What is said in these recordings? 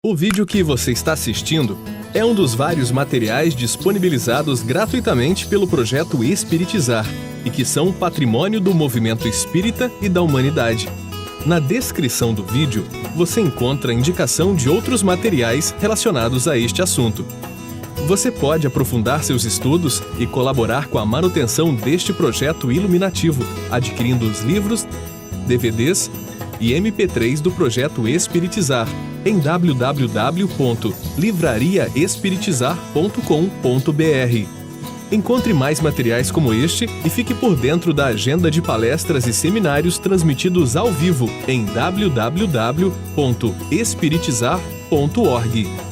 O vídeo que você está assistindo é um dos vários materiais disponibilizados gratuitamente pelo projeto Espiritizar e que são patrimônio do movimento espírita e da humanidade. Na descrição do vídeo, você encontra a indicação de outros materiais relacionados a este assunto. Você pode aprofundar seus estudos e colaborar com a manutenção deste projeto iluminativo, adquirindo os livros, DVDs e MP3 do projeto Espiritizar em www.livrariaespiritizar.com.br. Encontre mais materiais como este e fique por dentro da agenda de palestras e seminários transmitidos ao vivo em www.espiritizar.org.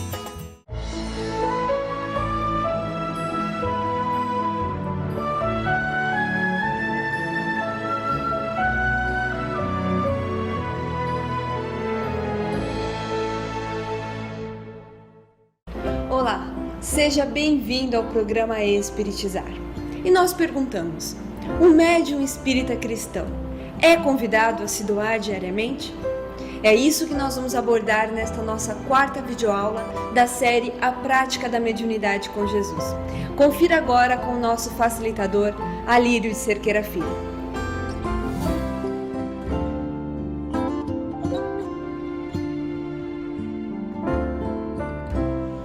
Olá, seja bem-vindo ao programa Espiritizar. E nós perguntamos, um médium espírita cristão é convidado a se doar diariamente? É isso que nós vamos abordar nesta nossa quarta videoaula da série A Prática da Mediunidade com Jesus. Confira agora com o nosso facilitador, Alírio de Cerqueira Filho.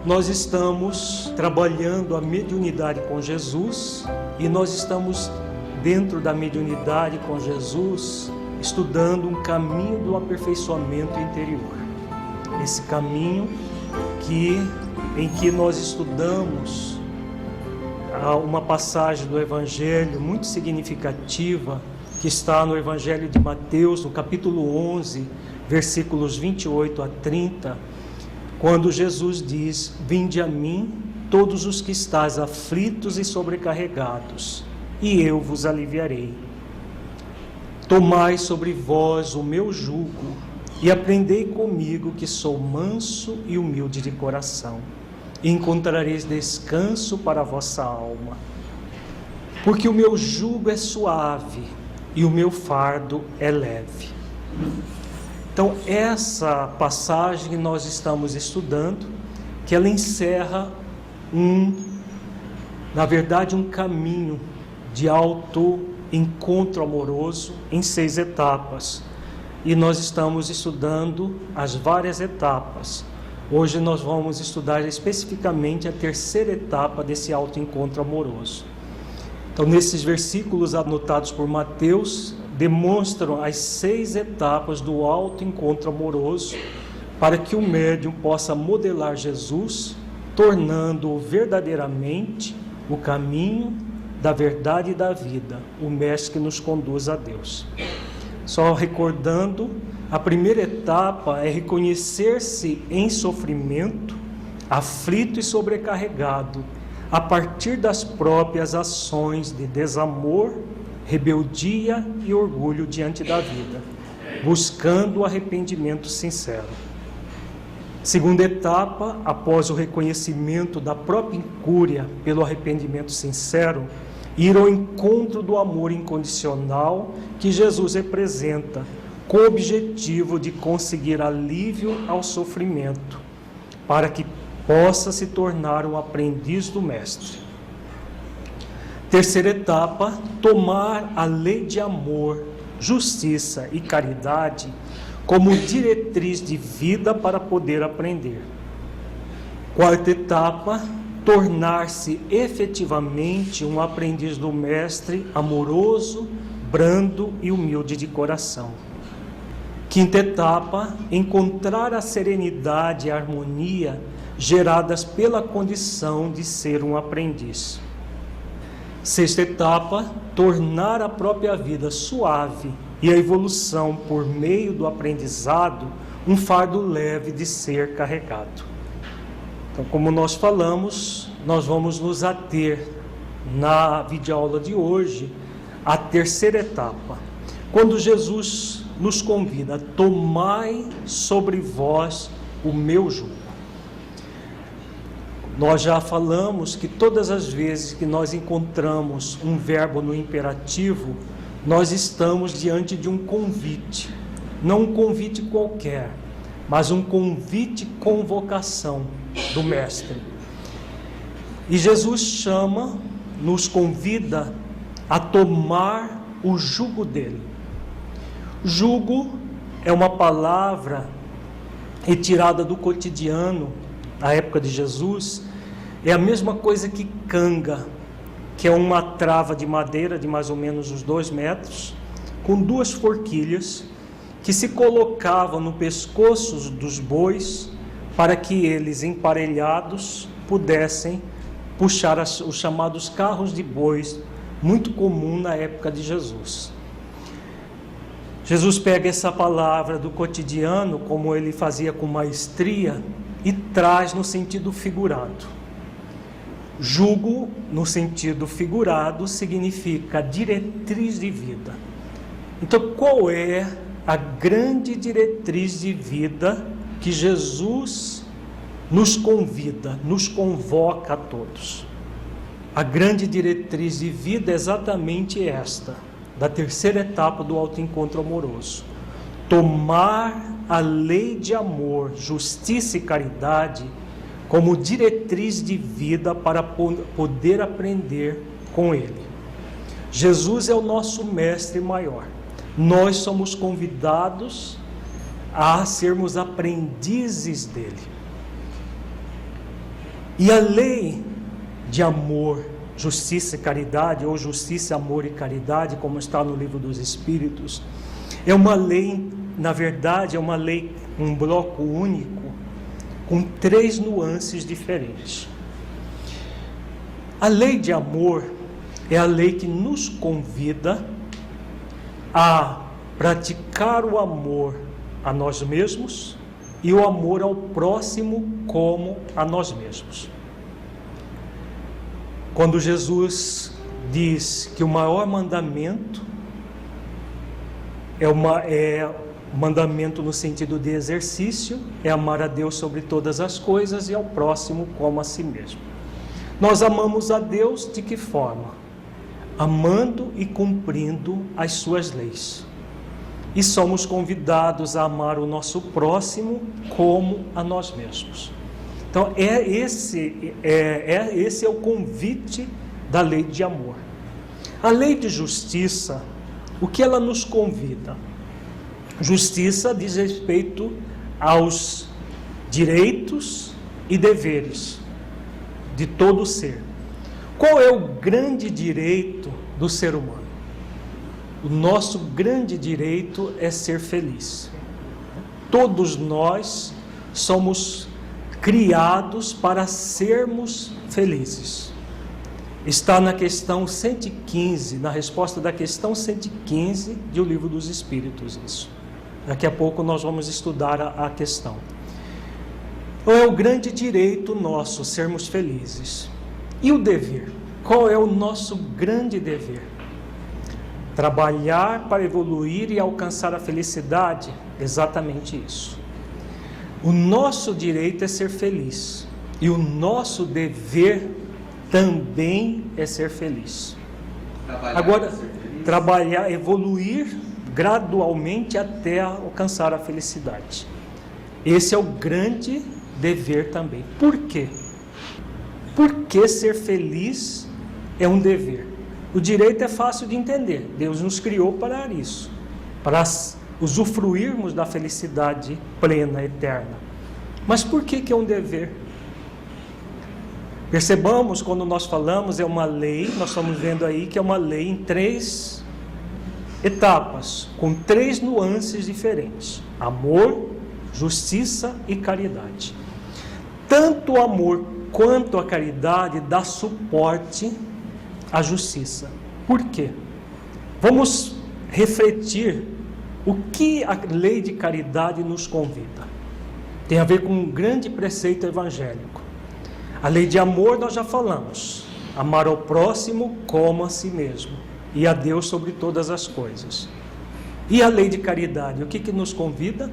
Nós estamos trabalhando a mediunidade com Jesus e nós estamos dentro da mediunidade com Jesus estudando um caminho do aperfeiçoamento interior. Esse caminho em que nós estudamos uma passagem do Evangelho muito significativa que está no Evangelho de Mateus, no capítulo 11, versículos 28 a 30, quando Jesus diz: "Vinde a mim, todos os que estáis aflitos e sobrecarregados, e eu vos aliviarei. Tomai sobre vós o meu jugo, e aprendei comigo, que sou manso e humilde de coração, e encontrareis descanso para a vossa alma. Porque o meu jugo é suave, e o meu fardo é leve." Então, essa passagem que nós estamos estudando, que ela encerra na verdade, um caminho de autoencontro amoroso em 6 etapas. E nós estamos estudando as várias etapas. Hoje nós vamos estudar especificamente a 3ª etapa desse autoencontro amoroso. Então, nesses versículos anotados por Mateus, demonstram as 6 etapas do autoencontro amoroso para que o médium possa modelar Jesus, tornando-o verdadeiramente o caminho da verdade e da vida, o mestre que nos conduz a Deus. Só recordando, a primeira etapa é reconhecer-se em sofrimento, aflito e sobrecarregado, a partir das próprias ações de desamor, rebeldia e orgulho diante da vida, buscando o arrependimento sincero. Segunda etapa, após o reconhecimento da própria incúria pelo arrependimento sincero, ir ao encontro do amor incondicional que Jesus representa, com o objetivo de conseguir alívio ao sofrimento, para que possa se tornar um aprendiz do Mestre. Terceira etapa, tomar a lei de amor, justiça e caridade como diretriz de vida para poder aprender. Quarta etapa, tornar-se efetivamente um aprendiz do Mestre amoroso, brando e humilde de coração. Quinta etapa, encontrar a serenidade e a harmonia geradas pela condição de ser um aprendiz. Sexta etapa, tornar a própria vida suave e a evolução por meio do aprendizado um fardo leve de ser carregado. Então, como nós falamos, nós vamos nos ater na videoaula de hoje à 3ª etapa, quando Jesus nos convida: tomai sobre vós o meu jugo. Nós já falamos que todas as vezes que nós encontramos um verbo no imperativo, nós estamos diante de um convite. Não um convite qualquer, mas um convite, convocação do Mestre. E Jesus nos convida a tomar o jugo dele. Jugo é uma palavra retirada do cotidiano, na época de Jesus. É a mesma coisa que canga, que é uma trava de madeira de mais ou menos uns 2 metros, com 2 forquilhas, que se colocavam no pescoço dos bois, para que eles, emparelhados, pudessem puxar os chamados carros de bois, muito comum na época de Jesus. Jesus pega essa palavra do cotidiano, como ele fazia com maestria, e traz no sentido figurado. Jugo, no sentido figurado, significa diretriz de vida. Então, qual é a grande diretriz de vida que Jesus nos convida, nos convoca a todos? A grande diretriz de vida é exatamente esta, da terceira etapa do autoencontro amoroso: tomar a lei de amor, justiça e caridade como diretriz de vida para poder aprender com Ele. Jesus é o nosso mestre maior. Nós somos convidados a sermos aprendizes dele. E a lei de amor, justiça e caridade, ou justiça, amor e caridade, como está no Livro dos Espíritos, é uma lei, na verdade, é uma lei, um bloco único, com 3 nuances diferentes. A lei de amor é a lei que nos convida a praticar o amor a nós mesmos e o amor ao próximo como a nós mesmos. Quando Jesus diz que o maior mandamento é mandamento no sentido de exercício, é amar a Deus sobre todas as coisas e ao próximo como a si mesmo. Nós amamos a Deus de que forma? Amando e cumprindo as suas leis. E somos convidados a amar o nosso próximo como a nós mesmos. Então, esse é o convite da lei de amor. A lei de justiça, o que ela nos convida? Justiça diz respeito aos direitos e deveres de todo ser. Qual é o grande direito do ser humano? O nosso grande direito é ser feliz. Todos nós somos criados para sermos felizes. Está na questão 115, na resposta da questão 115 do Livro dos Espíritos, isso. Daqui a pouco nós vamos estudar a questão. Qual é o grande direito nosso, sermos felizes? E o dever? Qual é o nosso grande dever? Trabalhar para evoluir e alcançar a felicidade? Exatamente isso. O nosso direito é ser feliz. E o nosso dever também é ser feliz. Trabalhar, evoluir gradualmente até alcançar a felicidade. Esse é o grande dever também. Por quê? Porque ser feliz é um dever. O direito é fácil de entender. Deus nos criou para isso, para usufruirmos da felicidade plena, eterna. Mas por que é um dever? Percebamos, quando nós falamos, é uma lei, nós estamos vendo aí que é uma lei em 3 etapas, com 3 nuances diferentes: amor, justiça e caridade. Tanto o amor quanto a caridade dá suporte à justiça. Por quê? Vamos refletir o que a lei de caridade nos convida. Tem a ver com um grande preceito evangélico. A lei de amor nós já falamos: amar ao próximo como a si mesmo e a Deus sobre todas as coisas. E a lei de caridade, o que nos convida?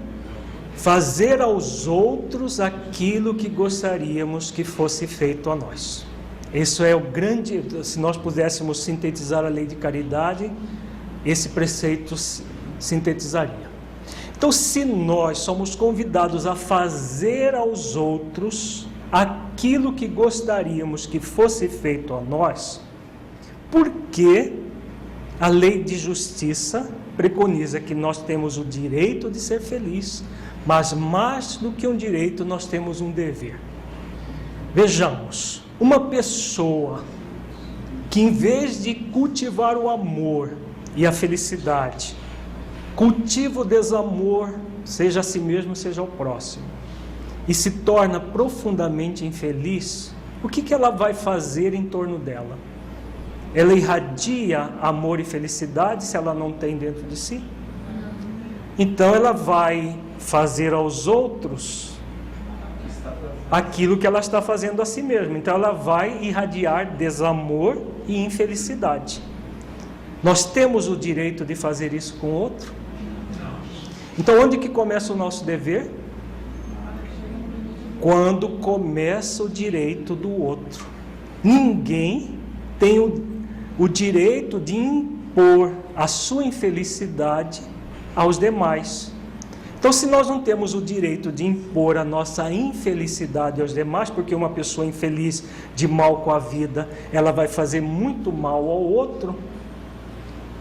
Fazer aos outros aquilo que gostaríamos que fosse feito a nós. Isso é o grande, se nós pudéssemos sintetizar a lei de caridade, esse preceito sintetizaria. Então, se nós somos convidados a fazer aos outros aquilo que gostaríamos que fosse feito a nós, por que a lei de justiça preconiza que nós temos o direito de ser feliz, mas mais do que um direito, nós temos um dever? Vejamos, uma pessoa que, em vez de cultivar o amor e a felicidade, cultiva o desamor, seja a si mesmo, seja ao próximo, e se torna profundamente infeliz, o que ela vai fazer em torno dela? Ela irradia amor e felicidade se ela não tem dentro de si? Então ela vai fazer aos outros aquilo que ela está fazendo a si mesma. Então ela vai irradiar desamor e infelicidade. Nós temos o direito de fazer isso com o outro? Então onde que começa o nosso dever? Quando começa o direito do outro. Ninguém tem o direito de impor a sua infelicidade aos demais. Então, se nós não temos o direito de impor a nossa infelicidade aos demais, porque uma pessoa infeliz, de mal com a vida, ela vai fazer muito mal ao outro,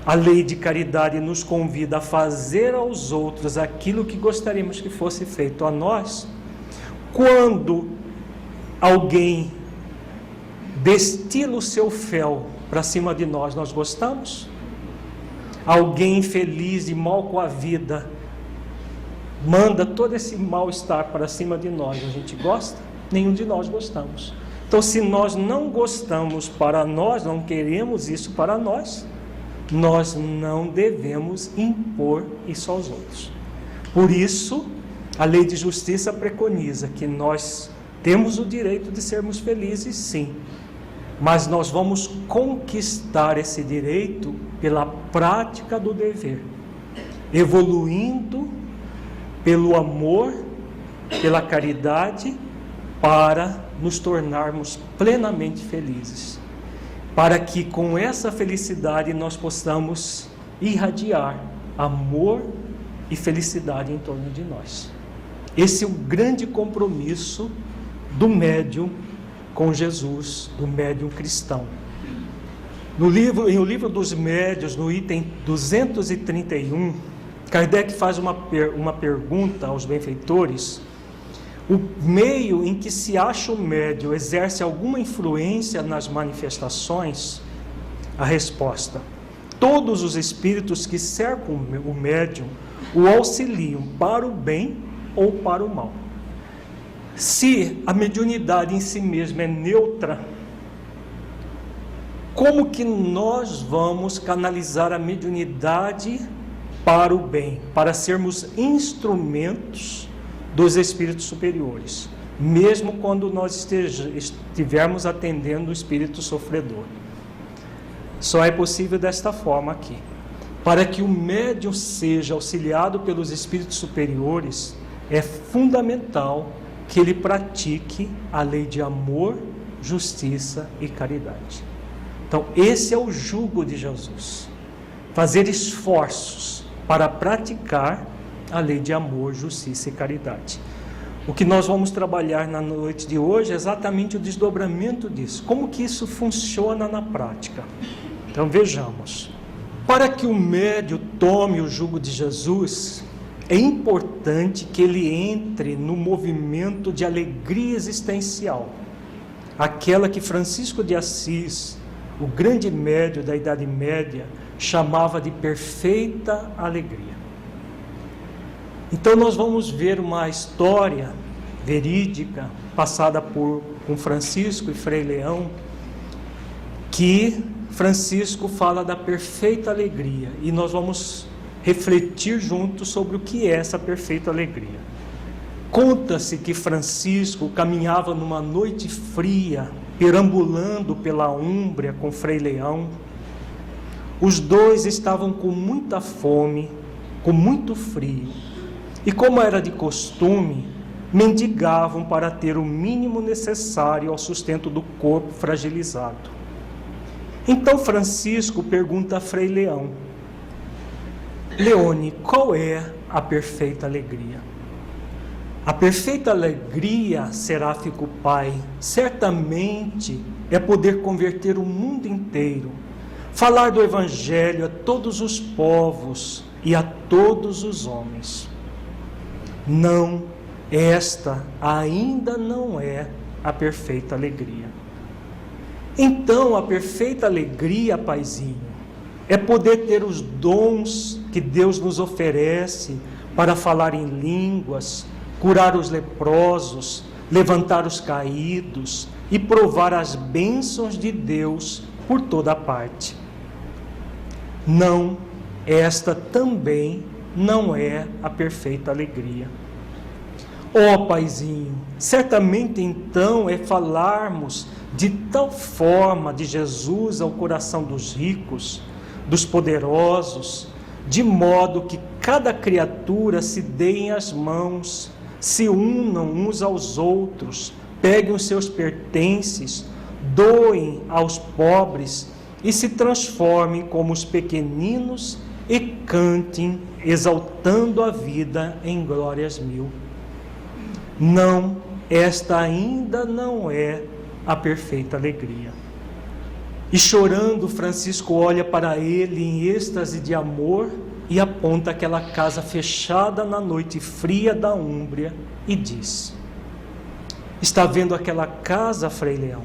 a lei de caridade nos convida a fazer aos outros aquilo que gostaríamos que fosse feito a nós. Quando alguém destila o seu fel para cima de nós, nós gostamos? Alguém infeliz e mal com a vida manda todo esse mal-estar para cima de nós, a gente gosta? Nenhum de nós gostamos. Então, se nós não gostamos para nós, não queremos isso para nós, nós não devemos impor isso aos outros. Por isso, a lei de justiça preconiza que nós temos o direito de sermos felizes, sim, mas nós vamos conquistar esse direito pela prática do dever, evoluindo pelo amor, pela caridade, para nos tornarmos plenamente felizes, para que com essa felicidade nós possamos irradiar amor e felicidade em torno de nós. Esse é o grande compromisso do médium com Jesus, do médium cristão. Em O Livro dos Médiuns, no item 231, Kardec faz uma pergunta aos benfeitores: o meio em que se acha o médium exerce alguma influência nas manifestações? A resposta: todos os espíritos que cercam o médium o auxiliam para o bem ou para o mal. Se a mediunidade em si mesma é neutra, como que nós vamos canalizar a mediunidade para o bem, para sermos instrumentos dos espíritos superiores, mesmo quando nós estivermos atendendo o espírito sofredor? Só é possível desta forma aqui. Para que o médium seja auxiliado pelos espíritos superiores, é fundamental que ele pratique a lei de amor, justiça e caridade. Então, esse é o jugo de Jesus: fazer esforços para praticar a lei de amor, justiça e caridade. O que nós vamos trabalhar na noite de hoje é exatamente o desdobramento disso. Como que isso funciona na prática? Então, vejamos. Para que o médium tome o jugo de Jesus, é importante que ele entre no movimento de alegria existencial, aquela que Francisco de Assis, o grande médium da Idade Média, chamava de perfeita alegria. Então nós vamos ver uma história verídica passada com Francisco e Frei Leão, que Francisco fala da perfeita alegria, e nós vamos refletir juntos sobre o que é essa perfeita alegria. Conta-se que Francisco caminhava numa noite fria, perambulando pela Úmbria com Frei Leão. Os dois estavam com muita fome, com muito frio, e como era de costume, mendigavam para ter o mínimo necessário ao sustento do corpo fragilizado. Então Francisco pergunta a Frei Leão: Leone, qual é a perfeita alegria. A perfeita alegria, seráfico Pai, certamente é poder converter o mundo inteiro, falar do Evangelho a todos os povos e a todos os homens. Não, esta ainda não é a perfeita alegria. Então, a perfeita alegria, Paizinho, é poder ter os dons que Deus nos oferece para falar em línguas, curar os leprosos, levantar os caídos e provar as bênçãos de Deus por toda parte. Não, esta também não é a perfeita alegria. Ó Paizinho, certamente então é falarmos de tal forma de Jesus ao coração dos ricos, dos poderosos, de modo que cada criatura se deem as mãos, se unam uns aos outros, peguem os seus pertences, doem aos pobres e se transformem como os pequeninos e cantem, exaltando a vida em glórias mil. Não, esta ainda não é a perfeita alegria. E chorando, Francisco olha para ele em êxtase de amor e aponta aquela casa fechada na noite fria da Úmbria e diz: está vendo aquela casa, Frei Leão?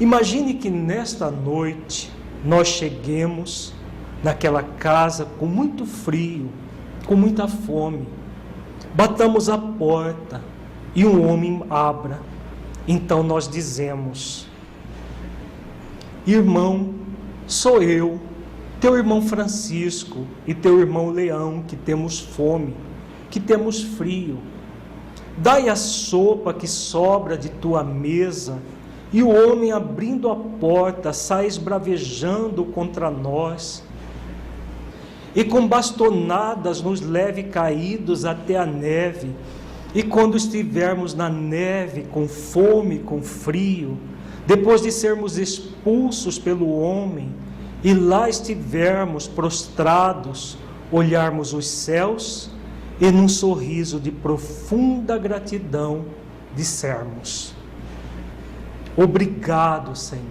Imagine que nesta noite nós cheguemos naquela casa com muito frio, com muita fome, batamos a porta e um homem abra. Então nós dizemos: irmão, sou eu, teu irmão Francisco e teu irmão Leão, que temos fome, que temos frio. Dai a sopa que sobra de tua mesa. E o homem, abrindo a porta, sai esbravejando contra nós, e com bastonadas nos leve caídos até a neve. E quando estivermos na neve, com fome, com frio, depois de sermos expulsos pelo homem, e lá estivermos prostrados, olharmos os céus, e num sorriso de profunda gratidão, dissermos: obrigado, Senhor.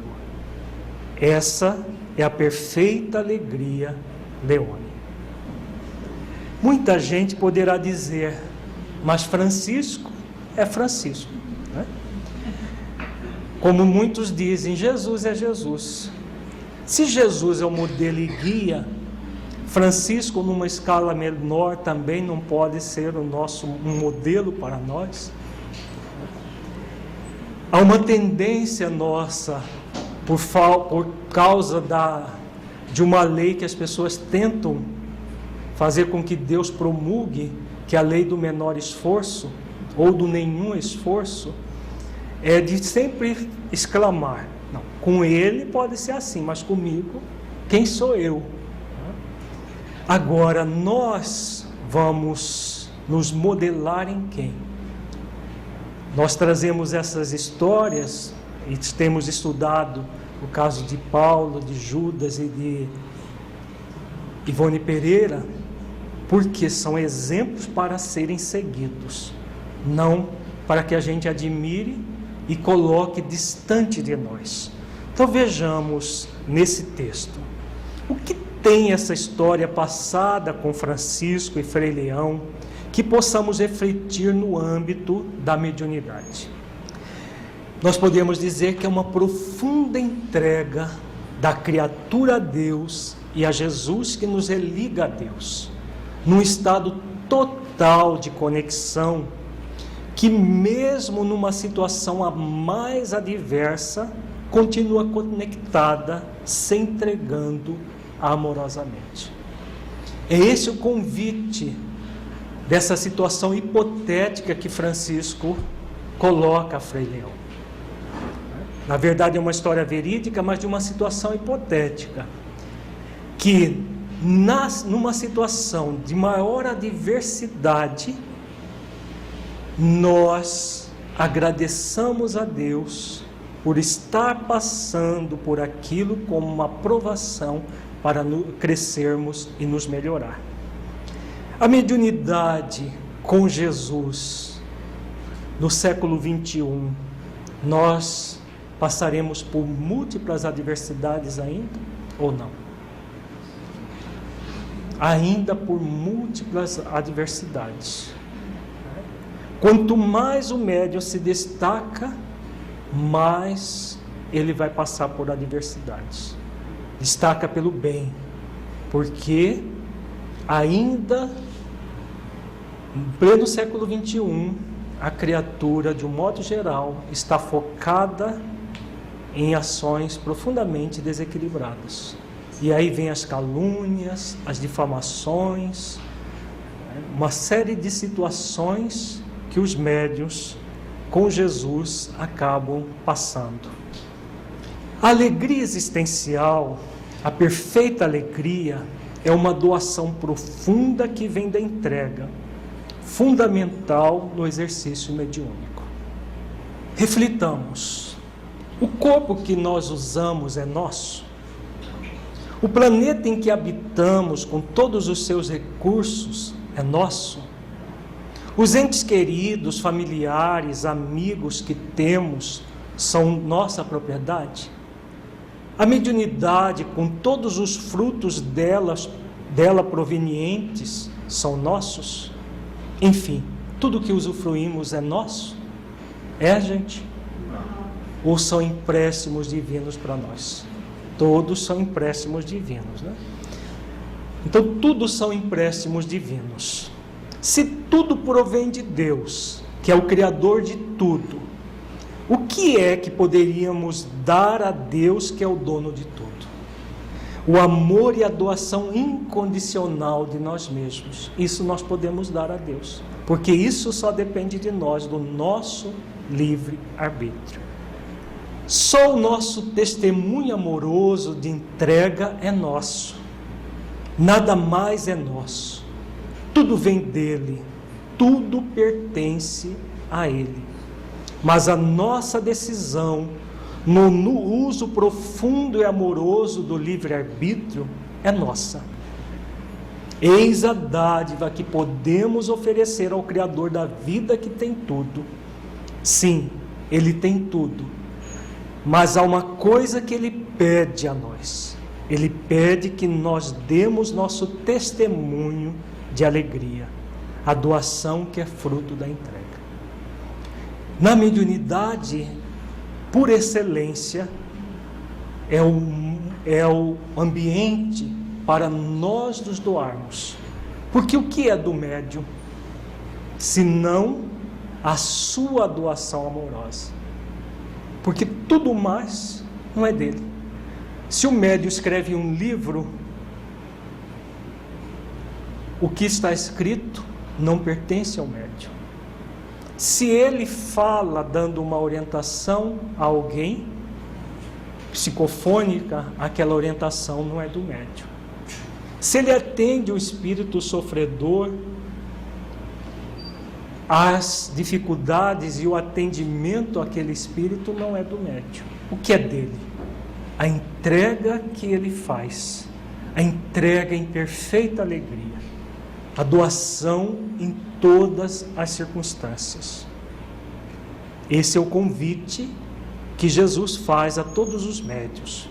Essa é a perfeita alegria, Leone. Muita gente poderá dizer: mas Francisco é Francisco, né? Como muitos dizem, Jesus é Jesus. Se Jesus é o modelo e guia, Francisco, numa escala menor, também não pode ser um modelo para nós? Há uma tendência nossa, por causa de uma lei que as pessoas tentam fazer com que Deus promulgue, que é a lei do menor esforço, ou do nenhum esforço, é de sempre exclamar: não, com ele pode ser assim, mas comigo, quem sou eu? Agora, nós vamos nos modelar em quem? Nós trazemos essas histórias e temos estudado o caso de Paulo, de Judas e de Ivone Pereira, porque são exemplos para serem seguidos, não para que a gente admire e coloque distante de nós. Então vejamos nesse texto o que tem essa história passada com Francisco e Frei Leão, que possamos refletir no âmbito da mediunidade. Nós podemos dizer que é uma profunda entrega da criatura a Deus e a Jesus, que nos religa a Deus, num estado total de conexão, que mesmo numa situação a mais adversa, continua conectada, se entregando amorosamente. É esse o convite dessa situação hipotética que Francisco coloca a Frei Leão. Na verdade é uma história verídica, mas de uma situação hipotética, que numa situação de maior adversidade, nós agradeçamos a Deus por estar passando por aquilo como uma provação para crescermos e nos melhorar. A mediunidade com Jesus, no século XXI, nós passaremos por múltiplas adversidades ainda, ou não? Ainda por múltiplas adversidades. Quanto mais o médium se destaca, mais ele vai passar por adversidades. Destaca pelo bem, porque ainda em pleno século XXI, a criatura, de um modo geral, está focada em ações profundamente desequilibradas. E aí vem as calúnias, as difamações, uma série de situações que os médiuns com Jesus acabam passando. A alegria existencial, a perfeita alegria, é uma doação profunda que vem da entrega, fundamental no exercício mediúnico. Reflitamos: o corpo que nós usamos é nosso? O planeta em que habitamos, com todos os seus recursos, é nosso? Os entes queridos, familiares, amigos que temos são nossa propriedade? A mediunidade, com todos os frutos dela provenientes, são nossos? Enfim, tudo que usufruímos é nosso? É, gente? Ou são empréstimos divinos para nós? Todos são empréstimos divinos, né? Então, tudo são empréstimos divinos. Se tudo provém de Deus, que é o Criador de tudo, o que é que poderíamos dar a Deus, que é o dono de tudo? O amor e a doação incondicional de nós mesmos. Isso nós podemos dar a Deus, porque isso só depende de nós, do nosso livre arbítrio. Só o nosso testemunho amoroso de entrega é nosso. Nada mais é nosso. Tudo vem dele, tudo pertence a ele. Mas a nossa decisão no uso profundo e amoroso do livre-arbítrio é nossa. Eis a dádiva que podemos oferecer ao Criador da vida, que tem tudo. Sim, ele tem tudo. Mas há uma coisa que ele pede a nós. Ele pede que nós demos nosso testemunho de alegria, a doação que é fruto da entrega. Na mediunidade, por excelência, é o ambiente para nós nos doarmos. Porque o que é do médium, senão a sua doação amorosa? Porque tudo mais não é dele. Se o médium escreve um livro, o que está escrito não pertence ao médium. Se ele fala dando uma orientação a alguém, psicofônica, aquela orientação não é do médium. Se ele atende o espírito sofredor, as dificuldades e o atendimento àquele espírito não é do médium. O que é dele? A entrega que ele faz, a entrega em perfeita alegria, a doação em todas as circunstâncias. Esse é o convite que Jesus faz a todos os médiuns.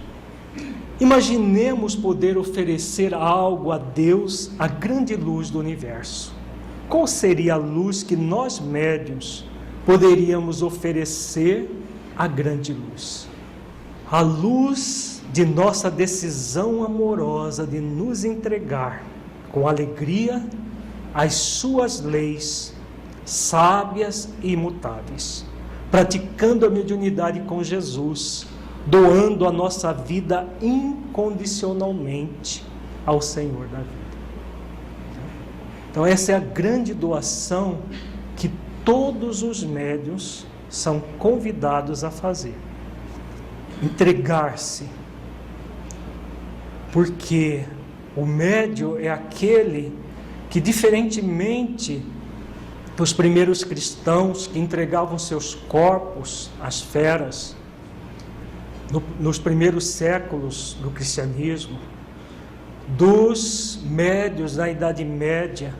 Imaginemos poder oferecer algo a Deus, a grande luz do universo. Qual seria a luz que nós médiuns poderíamos oferecer à grande luz? A luz de nossa decisão amorosa de nos entregar com alegria às suas leis sábias e imutáveis, praticando a mediunidade com Jesus, doando a nossa vida incondicionalmente ao Senhor da vida. Então essa é a grande doação que todos os médiuns são convidados a fazer. Entregar-se. Porque o médium é aquele que, diferentemente dos primeiros cristãos que entregavam seus corpos às feras, nos primeiros séculos do cristianismo, dos médiuns da Idade Média,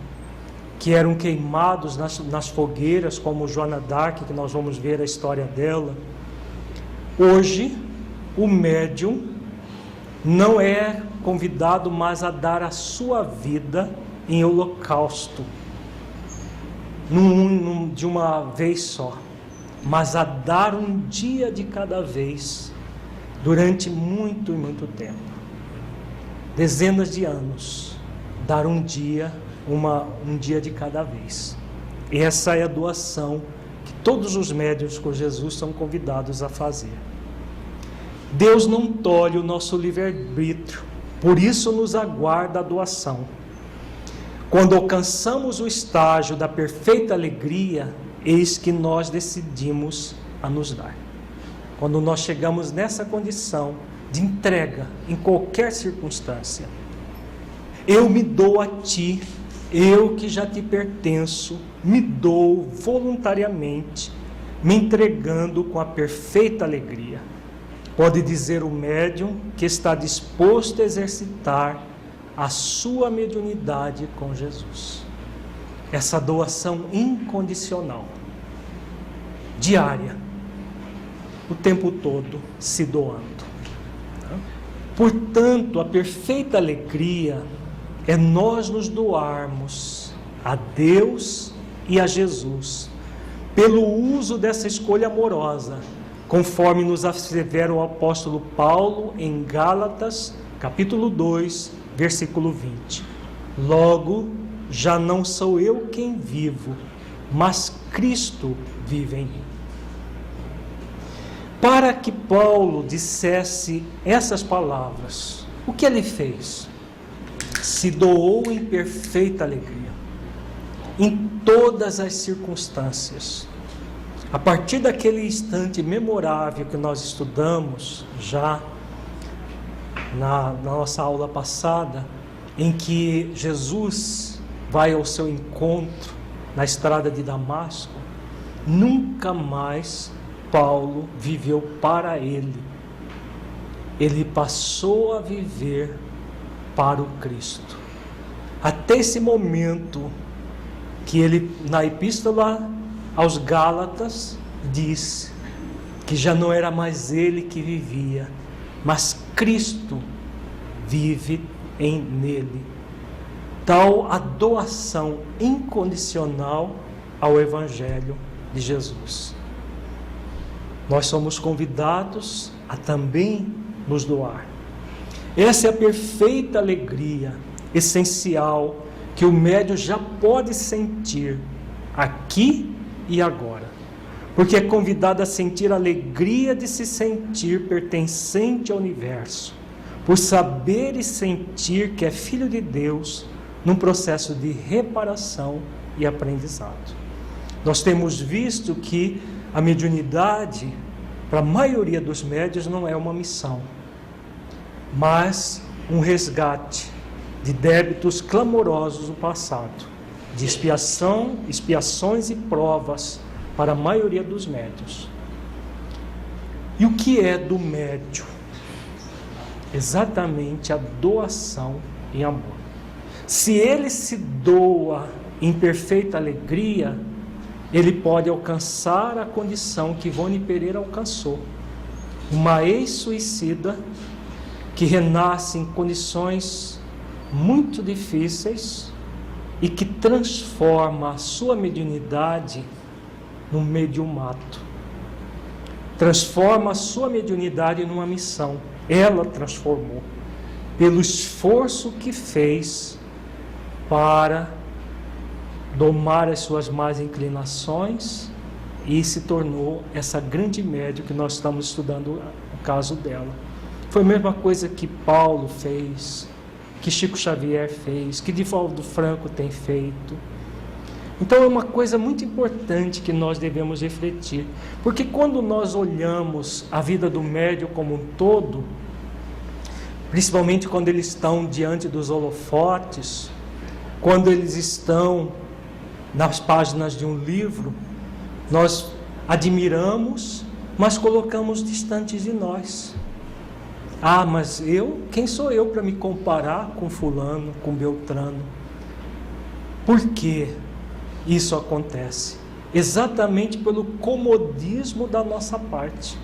que eram queimados nas fogueiras, como Joana d'Arc, que nós vamos ver a história dela. Hoje, o médium não é convidado mais a dar a sua vida em holocausto, de uma vez só, mas a dar um dia de cada vez, durante muito e muito tempo, dezenas de anos, dar um dia de cada vez. Essa é a doação que todos os médiuns com Jesus são convidados a fazer. Deus não tolhe o nosso livre-arbítrio, por isso nos aguarda a doação. Quando alcançamos o estágio da perfeita alegria, eis que nós decidimos a nos dar. Quando nós chegamos nessa condição de entrega em qualquer circunstância, eu me dou a ti, eu que já te pertenço, me dou voluntariamente, me entregando com a perfeita alegria. Pode dizer o médium que está disposto a exercitar a sua mediunidade com Jesus. Essa doação incondicional, diária, o tempo todo se doando. Portanto, a perfeita alegria é nós nos doarmos a Deus e a Jesus, pelo uso dessa escolha amorosa, conforme nos assevera o apóstolo Paulo em Gálatas, capítulo 2, versículo 20. Logo, já não sou eu quem vivo, mas Cristo vive em mim. Para que Paulo dissesse essas palavras, o que ele fez? Se doou em perfeita alegria, em todas as circunstâncias. A partir daquele instante memorável que nós estudamos já na nossa aula passada, em que Jesus vai ao seu encontro na estrada de Damasco, nunca mais Paulo viveu para ele. Ele passou a viver para o Cristo. Até esse momento que ele, na epístola aos Gálatas, disse que já não era mais ele que vivia, mas Cristo vive nele. Tal a doação incondicional ao Evangelho de Jesus. Nós somos convidados a também nos doar. Essa é a perfeita alegria essencial que o médium já pode sentir aqui e agora, porque é convidado a sentir a alegria de se sentir pertencente ao universo, por saber e sentir que é filho de Deus num processo de reparação e aprendizado. Nós temos visto que a mediunidade, para a maioria dos médiuns, não é uma missão, mas um resgate de débitos clamorosos do passado, de expiações e provas para a maioria dos médiuns. E o que é do médium? Exatamente a doação em amor. Se ele se doa em perfeita alegria, ele pode alcançar a condição que Ivone Pereira alcançou. Uma ex-suicida que renasce em condições muito difíceis e que transforma a sua mediunidade num mediumato. Transforma a sua mediunidade numa missão. Ela transformou, pelo esforço que fez para domar as suas más inclinações, e se tornou essa grande médium que nós estamos estudando o caso dela. Foi a mesma coisa que Paulo fez, que Chico Xavier fez, que Divaldo Franco tem feito. Então é uma coisa muito importante que nós devemos refletir, porque quando nós olhamos a vida do médium como um todo, principalmente quando eles estão diante dos holofotes, quando eles estão nas páginas de um livro, nós admiramos, mas colocamos distantes de nós. Ah, mas quem sou eu para me comparar com fulano, com Beltrano? Por quê? isso acontece? Exatamente pelo comodismo da nossa parte.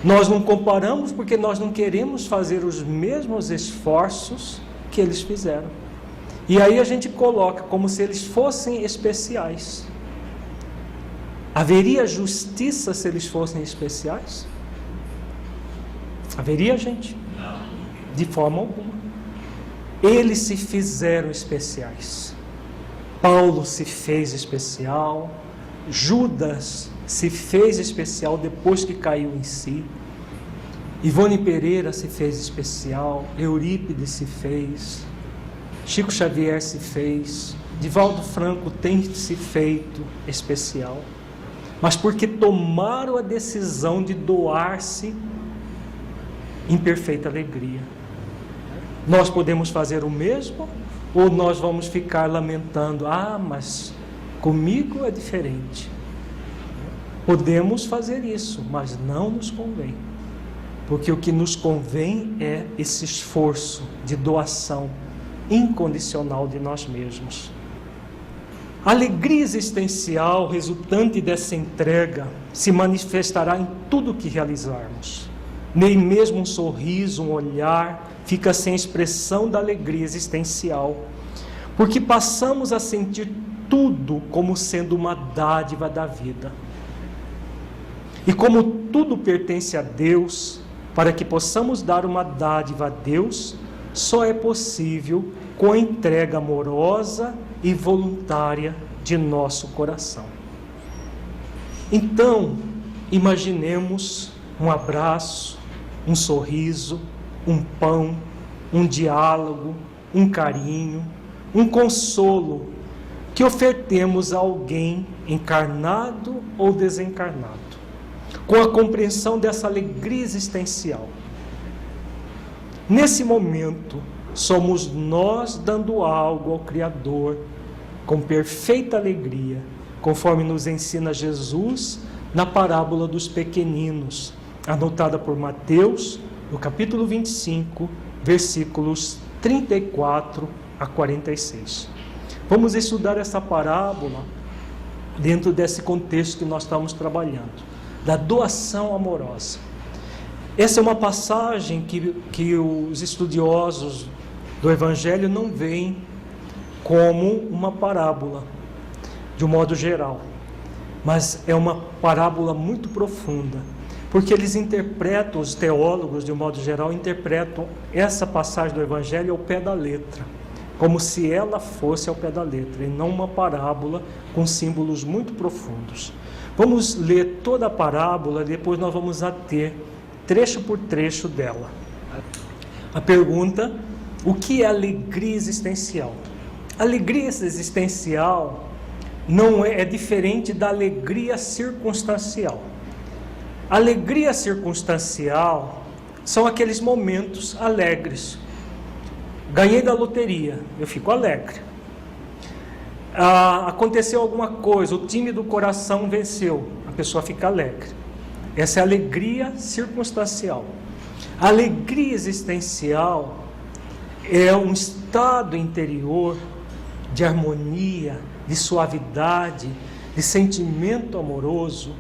Nós não comparamos porque nós não queremos fazer os mesmos esforços que eles fizeram. E aí a gente coloca como se eles fossem especiais. Haveria justiça se eles fossem especiais? Haveria, gente? Não. De forma alguma. Eles se fizeram especiais. Paulo se fez especial. Judas se fez especial depois que caiu em si. Ivone Pereira se fez especial. Eurípides se fez. Chico Xavier se fez. Divaldo Franco tem se feito especial. Mas porque tomaram a decisão de doar-se em perfeita alegria. Nós podemos fazer o mesmo? Ou nós vamos ficar lamentando, mas comigo é diferente? Podemos fazer isso, mas não nos convém. Porque o que nos convém é esse esforço de doação incondicional de nós mesmos. A alegria existencial resultante dessa entrega se manifestará em tudo que realizarmos. Nem mesmo um sorriso, um olhar fica sem expressão da alegria existencial, porque passamos a sentir tudo como sendo uma dádiva da vida. E como tudo pertence a Deus, para que possamos dar uma dádiva a Deus, só é possível com a entrega amorosa e voluntária de nosso coração. Então, imaginemos um abraço, um sorriso, um pão, um diálogo, um carinho, um consolo que ofertemos a alguém encarnado ou desencarnado, com a compreensão dessa alegria existencial. Nesse momento, somos nós dando algo ao Criador com perfeita alegria, conforme nos ensina Jesus na parábola dos pequeninos, anotada por Mateus, no capítulo 25, versículos 34 a 46. Vamos estudar essa parábola dentro desse contexto que nós estamos trabalhando, da doação amorosa. Essa é uma passagem que os estudiosos do Evangelho não veem como uma parábola, de um modo geral, mas é uma parábola muito profunda, porque eles interpretam, os teólogos de um modo geral, interpretam essa passagem do Evangelho ao pé da letra, como se ela fosse ao pé da letra, e não uma parábola com símbolos muito profundos. Vamos ler toda a parábola, depois nós vamos ter trecho por trecho dela. A pergunta: o que é alegria existencial? Alegria existencial não é diferente da alegria circunstancial. Alegria circunstancial são aqueles momentos alegres. Ganhei da loteria, eu fico alegre. Aconteceu alguma coisa, o time do coração venceu, a pessoa fica alegre. Essa é a alegria circunstancial. A alegria existencial é um estado interior de harmonia, de suavidade, de sentimento amoroso,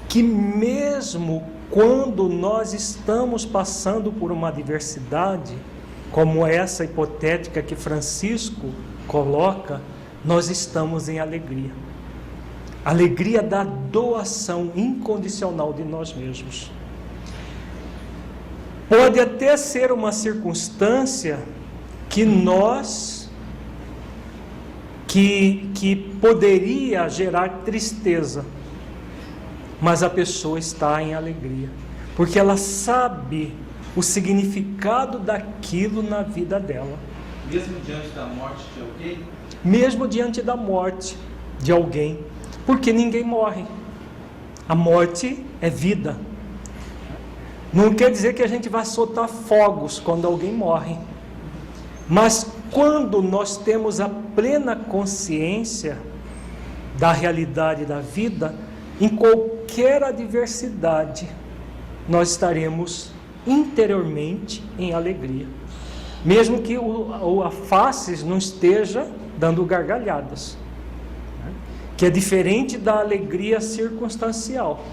que mesmo quando nós estamos passando por uma adversidade, como essa hipotética que Francisco coloca, nós estamos em alegria. Alegria da doação incondicional de nós mesmos. Pode até ser uma circunstância que poderia gerar tristeza, mas a pessoa está em alegria, porque ela sabe o significado daquilo na vida dela. Mesmo diante da morte de alguém? Mesmo diante da morte de alguém, porque ninguém morre. A morte é vida. Não quer dizer que a gente vai soltar fogos quando alguém morre, mas quando nós temos a plena consciência da realidade da vida, em qualquer adversidade, nós estaremos interiormente em alegria, mesmo que a face não esteja dando gargalhadas, que é diferente da alegria circunstancial.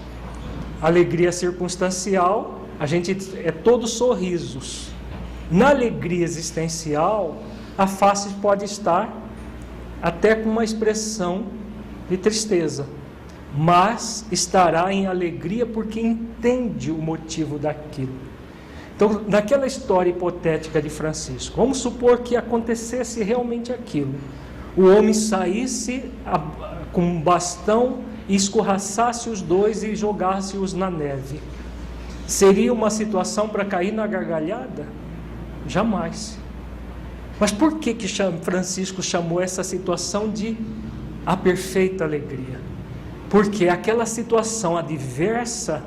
A alegria circunstancial, a gente é todo sorrisos. Na alegria existencial, a face pode estar até com uma expressão de tristeza, mas estará em alegria porque entende o motivo daquilo. Então, naquela história hipotética de Francisco, vamos supor que acontecesse realmente aquilo. O homem saísse com um bastão e escorraçasse os dois e jogasse-os na neve. Seria uma situação para cair na gargalhada? Jamais. Mas por que Francisco chamou essa situação de a perfeita alegria? Porque aquela situação adversa,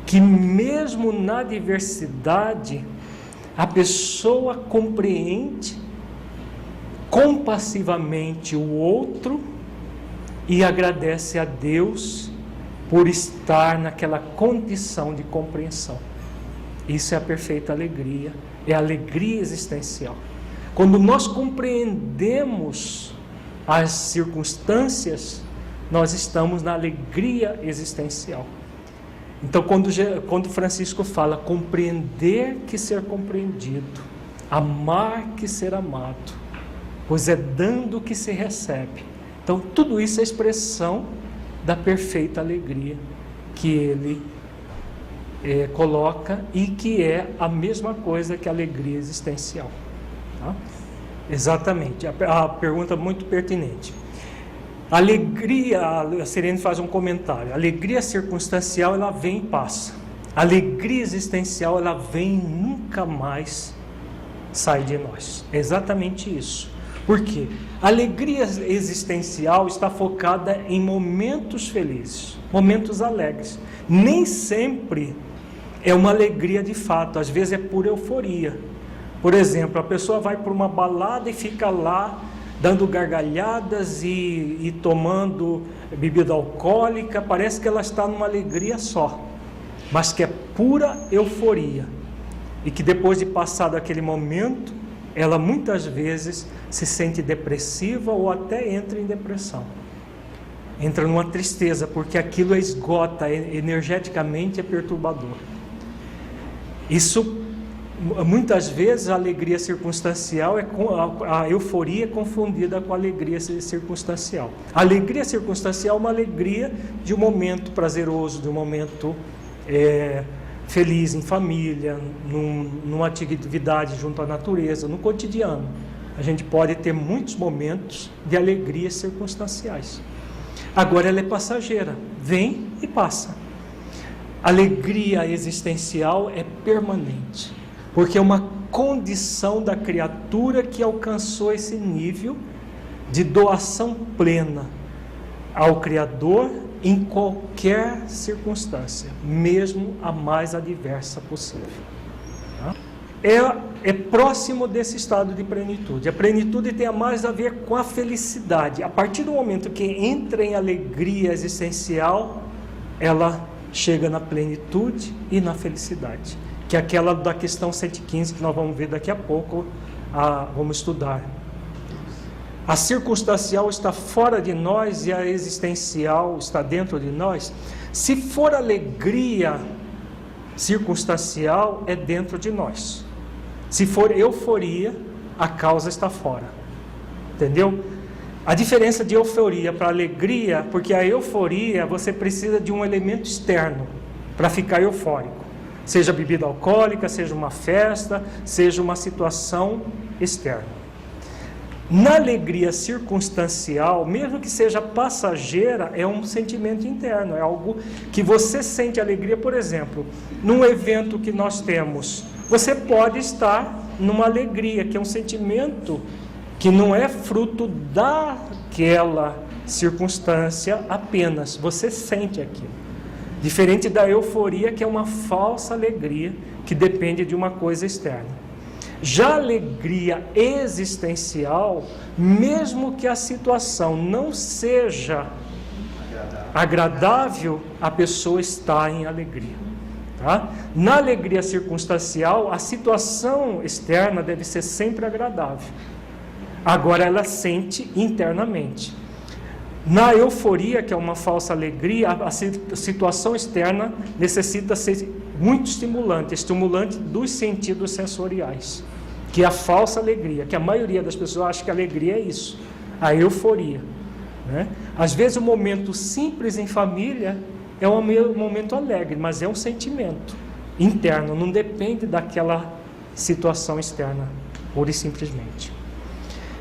que mesmo na adversidade, a pessoa compreende compassivamente o outro e agradece a Deus por estar naquela condição de compreensão. Isso é a perfeita alegria, é a alegria existencial. Quando nós compreendemos as circunstâncias, nós estamos na alegria existencial. Então, quando Francisco fala compreender que ser compreendido, amar que ser amado, pois é dando que se recebe. Então, tudo isso é expressão da perfeita alegria que ele coloca e que é a mesma coisa que a alegria existencial. Tá? Exatamente, a pergunta muito pertinente. Alegria, a Sirene faz um comentário, a alegria circunstancial ela vem e passa. A alegria existencial ela vem e nunca mais sai de nós. É exatamente isso. Por quê? A alegria existencial está focada em momentos felizes, momentos alegres. Nem sempre é uma alegria de fato, às vezes é pura euforia. Por exemplo, a pessoa vai para uma balada e fica lá dando gargalhadas e tomando bebida alcoólica, parece que ela está numa alegria só, mas que é pura euforia. E que depois de passar daquele momento, ela muitas vezes se sente depressiva ou até entra em depressão. Entra numa tristeza, porque aquilo esgota, energeticamente é perturbador. Isso, muitas vezes, a alegria circunstancial, a euforia é confundida com a alegria circunstancial. A alegria circunstancial é uma alegria de um momento prazeroso, de um momento feliz em família, numa atividade junto à natureza, no cotidiano. A gente pode ter muitos momentos de alegrias circunstanciais. Agora ela é passageira, vem e passa. Alegria existencial é permanente, porque é uma condição da criatura que alcançou esse nível de doação plena ao Criador em qualquer circunstância, mesmo a mais adversa possível. É próximo desse estado de plenitude. A plenitude tem mais a ver com a felicidade. A partir do momento que entra em alegria existencial, ela chega na plenitude e na felicidade, que é aquela da questão 115 que nós vamos ver daqui a pouco, vamos estudar. A circunstancial está fora de nós e a existencial está dentro de nós. Se for alegria circunstancial, é dentro de nós. Se for euforia, a causa está fora. Entendeu? A diferença de euforia para alegria, porque a euforia você precisa de um elemento externo para ficar eufórico. Seja bebida alcoólica, seja uma festa, seja uma situação externa. Na alegria circunstancial, mesmo que seja passageira, é um sentimento interno, é algo que você sente alegria. Por exemplo, num evento que nós temos, você pode estar numa alegria, que é um sentimento que não é fruto daquela circunstância apenas, você sente aquilo. Diferente da euforia, que é uma falsa alegria, que depende de uma coisa externa. Já a alegria existencial, mesmo que a situação não seja agradável, a pessoa está em alegria. Tá? Na alegria circunstancial, a situação externa deve ser sempre agradável. Agora ela sente internamente. Na euforia, que é uma falsa alegria, a situação externa necessita ser muito estimulante dos sentidos sensoriais, que é a falsa alegria, que a maioria das pessoas acha que a alegria é isso, a euforia, né? Às vezes o momento simples em família é um momento alegre, mas é um sentimento interno, não depende daquela situação externa, pura e simplesmente.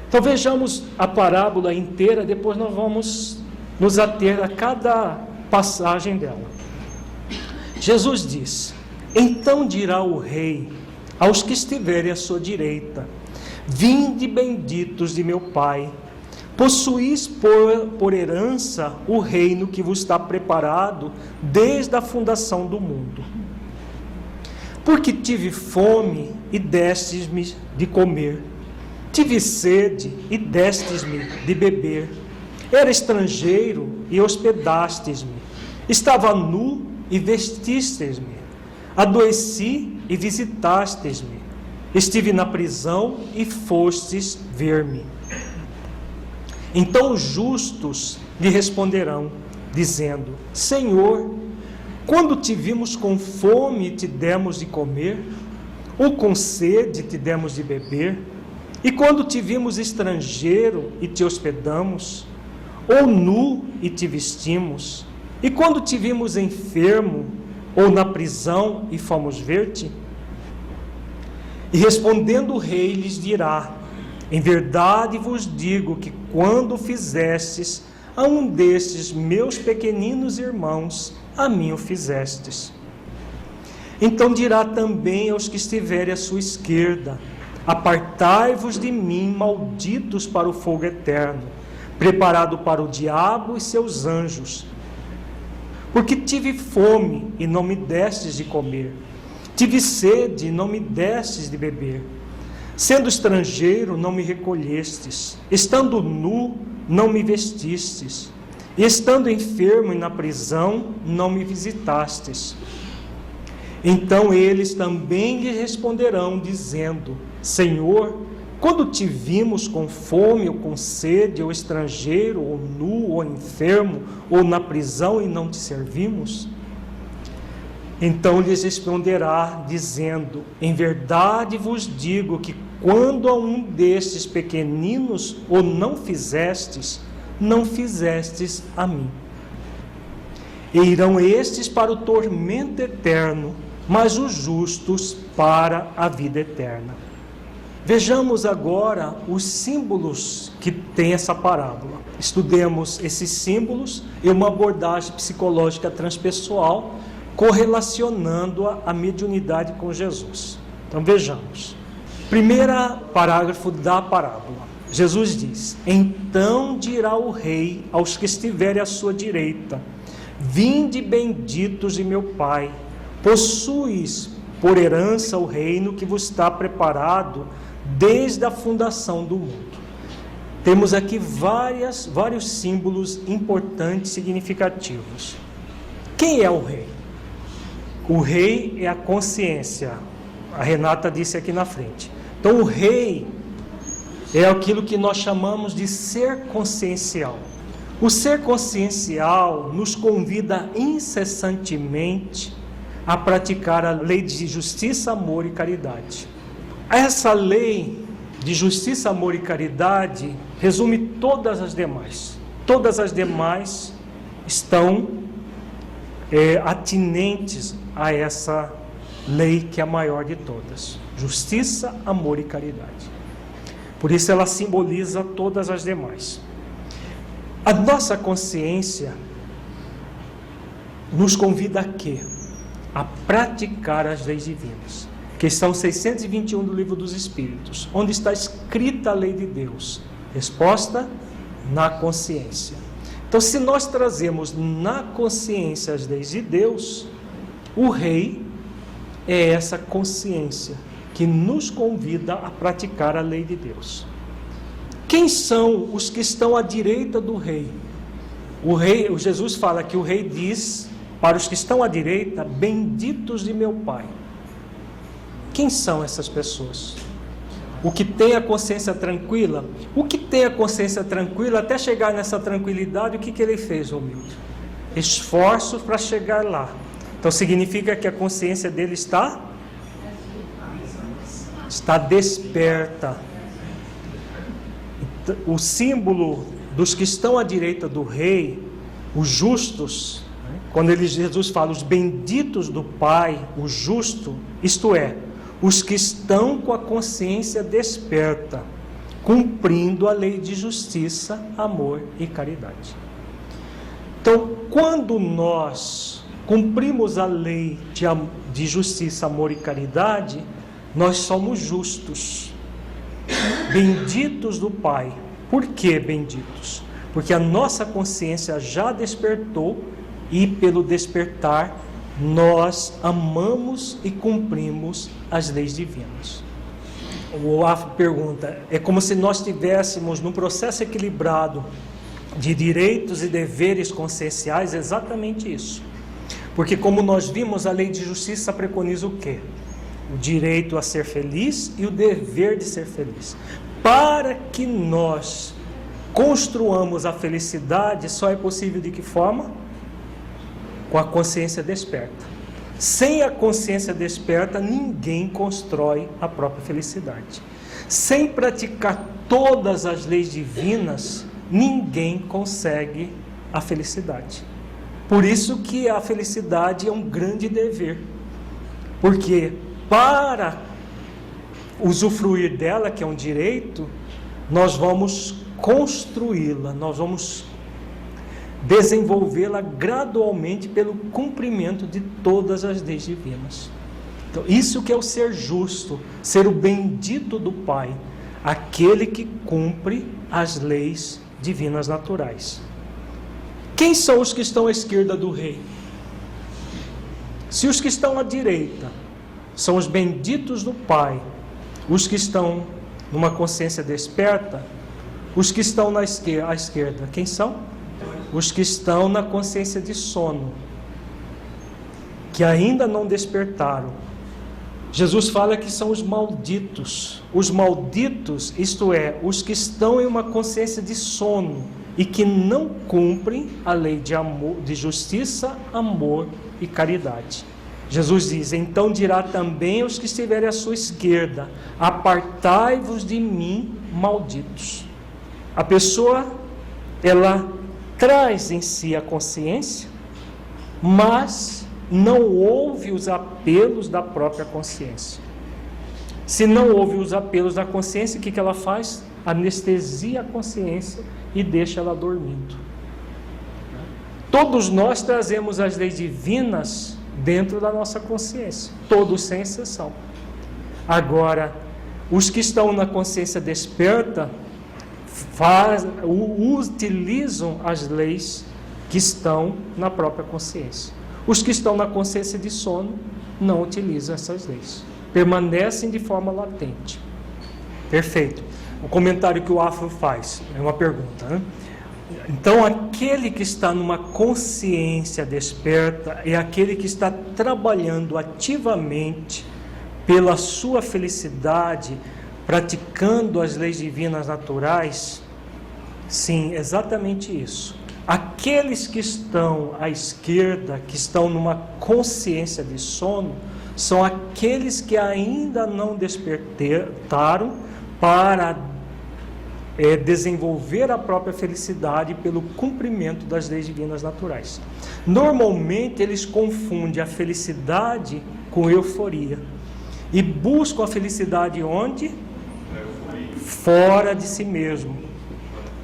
Então vejamos a parábola inteira, depois nós vamos nos ater a cada passagem dela. Jesus diz: então dirá o rei aos que estiverem à sua direita: vinde benditos de meu Pai, possuís por herança o reino que vos está preparado desde a fundação do mundo. Porque tive fome e destes-me de comer, tive sede e destes-me de beber, era estrangeiro e hospedastes-me, estava nu e vestistes-me, adoeci e visitastes-me, estive na prisão e fostes ver-me. Então os justos lhe responderão, dizendo: Senhor, quando te vimos com fome e te demos de comer, ou com sede e te demos de beber? E quando te vimos estrangeiro e te hospedamos, ou nu e te vestimos? E quando te vimos enfermo ou na prisão e fomos ver-te? E respondendo o rei lhes dirá: em verdade vos digo que quando fizestes a um destes meus pequeninos irmãos, a mim o fizestes. Então dirá também aos que estiverem à sua esquerda: apartai-vos de mim, malditos, para o fogo eterno, preparado para o diabo e seus anjos. Porque tive fome e não me destes de comer, tive sede e não me destes de beber, sendo estrangeiro não me recolhestes, estando nu não me vestistes, e estando enfermo e na prisão não me visitastes. Então eles também lhe responderão, dizendo: Senhor, quando te vimos com fome ou com sede, ou estrangeiro, ou nu, ou enfermo, ou na prisão e não te servimos? Então lhes responderá, dizendo: em verdade vos digo que quando a um destes pequeninos o não fizestes, não fizestes a mim. E irão estes para o tormento eterno, mas os justos para a vida eterna. Vejamos agora os símbolos que tem essa parábola. Estudemos esses símbolos e uma abordagem psicológica transpessoal, correlacionando a mediunidade com Jesus. Então vejamos. Primeiro parágrafo da parábola. Jesus diz: então dirá o rei aos que estiverem à sua direita: vinde benditos de meu Pai, possuis por herança o reino que vos está preparado desde a fundação do mundo. Temos aqui vários símbolos importantes, significativos. Quem é o rei? O rei é a consciência. A Renata disse aqui na frente. Então o rei é aquilo que nós chamamos de ser consciencial. O ser consciencial nos convida incessantemente a praticar a lei de justiça, amor e caridade. Essa lei de justiça, amor e caridade resume todas as demais. Todas as demais estão atinentes a essa lei que é a maior de todas: justiça, amor e caridade. Por isso ela simboliza todas as demais. A nossa consciência nos convida a quê? A praticar as leis divinas. Questão 621 do Livro dos Espíritos. Onde está escrita a lei de Deus? Resposta: na consciência. Então, se nós trazemos na consciência as leis de Deus, o rei é essa consciência que nos convida a praticar a lei de Deus. Quem são os que estão à direita do rei? O Jesus fala que o rei diz para os que estão à direita: benditos de meu Pai. Quem são essas pessoas? o que tem a consciência tranquila. O que tem a consciência tranquila, até chegar nessa tranquilidade, o que ele fez, Romildo? Esforços para chegar lá. Então significa que a consciência dele está desperta. O símbolo dos que estão à direita do rei, os justos, quando Jesus fala os benditos do Pai, o justo, isto é, os que estão com a consciência desperta, cumprindo a lei de justiça, amor e caridade. Então, quando nós cumprimos a lei de justiça, amor e caridade, nós somos justos, benditos do Pai. Por que benditos? Porque a nossa consciência já despertou e pelo despertar nós amamos e cumprimos as leis divinas. O Afro pergunta, é como se nós estivéssemos num processo equilibrado de direitos e deveres conscienciais, exatamente isso. Porque como nós vimos, a lei de justiça preconiza o quê? O direito a ser feliz e o dever de ser feliz. Para que nós construamos a felicidade, só é possível de que forma? Com a consciência desperta. Sem a consciência desperta, ninguém constrói a própria felicidade. Sem praticar todas as leis divinas, ninguém consegue a felicidade. Por isso que a felicidade é um grande dever. Porque para usufruir dela, que é um direito, nós vamos construí-la, nós vamos desenvolvê-la gradualmente pelo cumprimento de todas as leis divinas. Então, isso que é o ser justo, ser o bendito do Pai, aquele que cumpre as leis divinas naturais. Quem são os que estão à esquerda do rei? Se os que estão à direita são os benditos do Pai, os que estão numa consciência desperta, os que estão à esquerda, quem são? Os que estão na consciência de sono, que ainda não despertaram. Jesus fala que são os malditos. Os malditos, isto é, os que estão em uma consciência de sono e que não cumprem a lei de amor, de justiça, amor e caridade. Jesus diz, então dirá também aos que estiverem à sua esquerda, apartai-vos de mim, malditos. A pessoa, ela traz em si a consciência, mas não ouve os apelos da própria consciência. Se não ouve os apelos da consciência, o que ela faz? Anestesia a consciência e deixa ela dormindo. Todos nós trazemos as leis divinas dentro da nossa consciência, todos sem exceção. Agora, os que estão na consciência desperta utilizam as leis que estão na própria consciência. Os que estão na consciência de sono não utilizam essas leis, permanecem de forma latente. Perfeito. O comentário que o Afro faz é uma pergunta, né? Então, aquele que está numa consciência desperta é aquele que está trabalhando ativamente pela sua felicidade, praticando as leis divinas naturais. Sim, exatamente isso. Aqueles que estão à esquerda, que estão numa consciência de sono, são aqueles que ainda não despertaram para desenvolver a própria felicidade pelo cumprimento das leis divinas naturais. Normalmente eles confundem a felicidade com euforia e buscam a felicidade onde? Fora de si mesmo,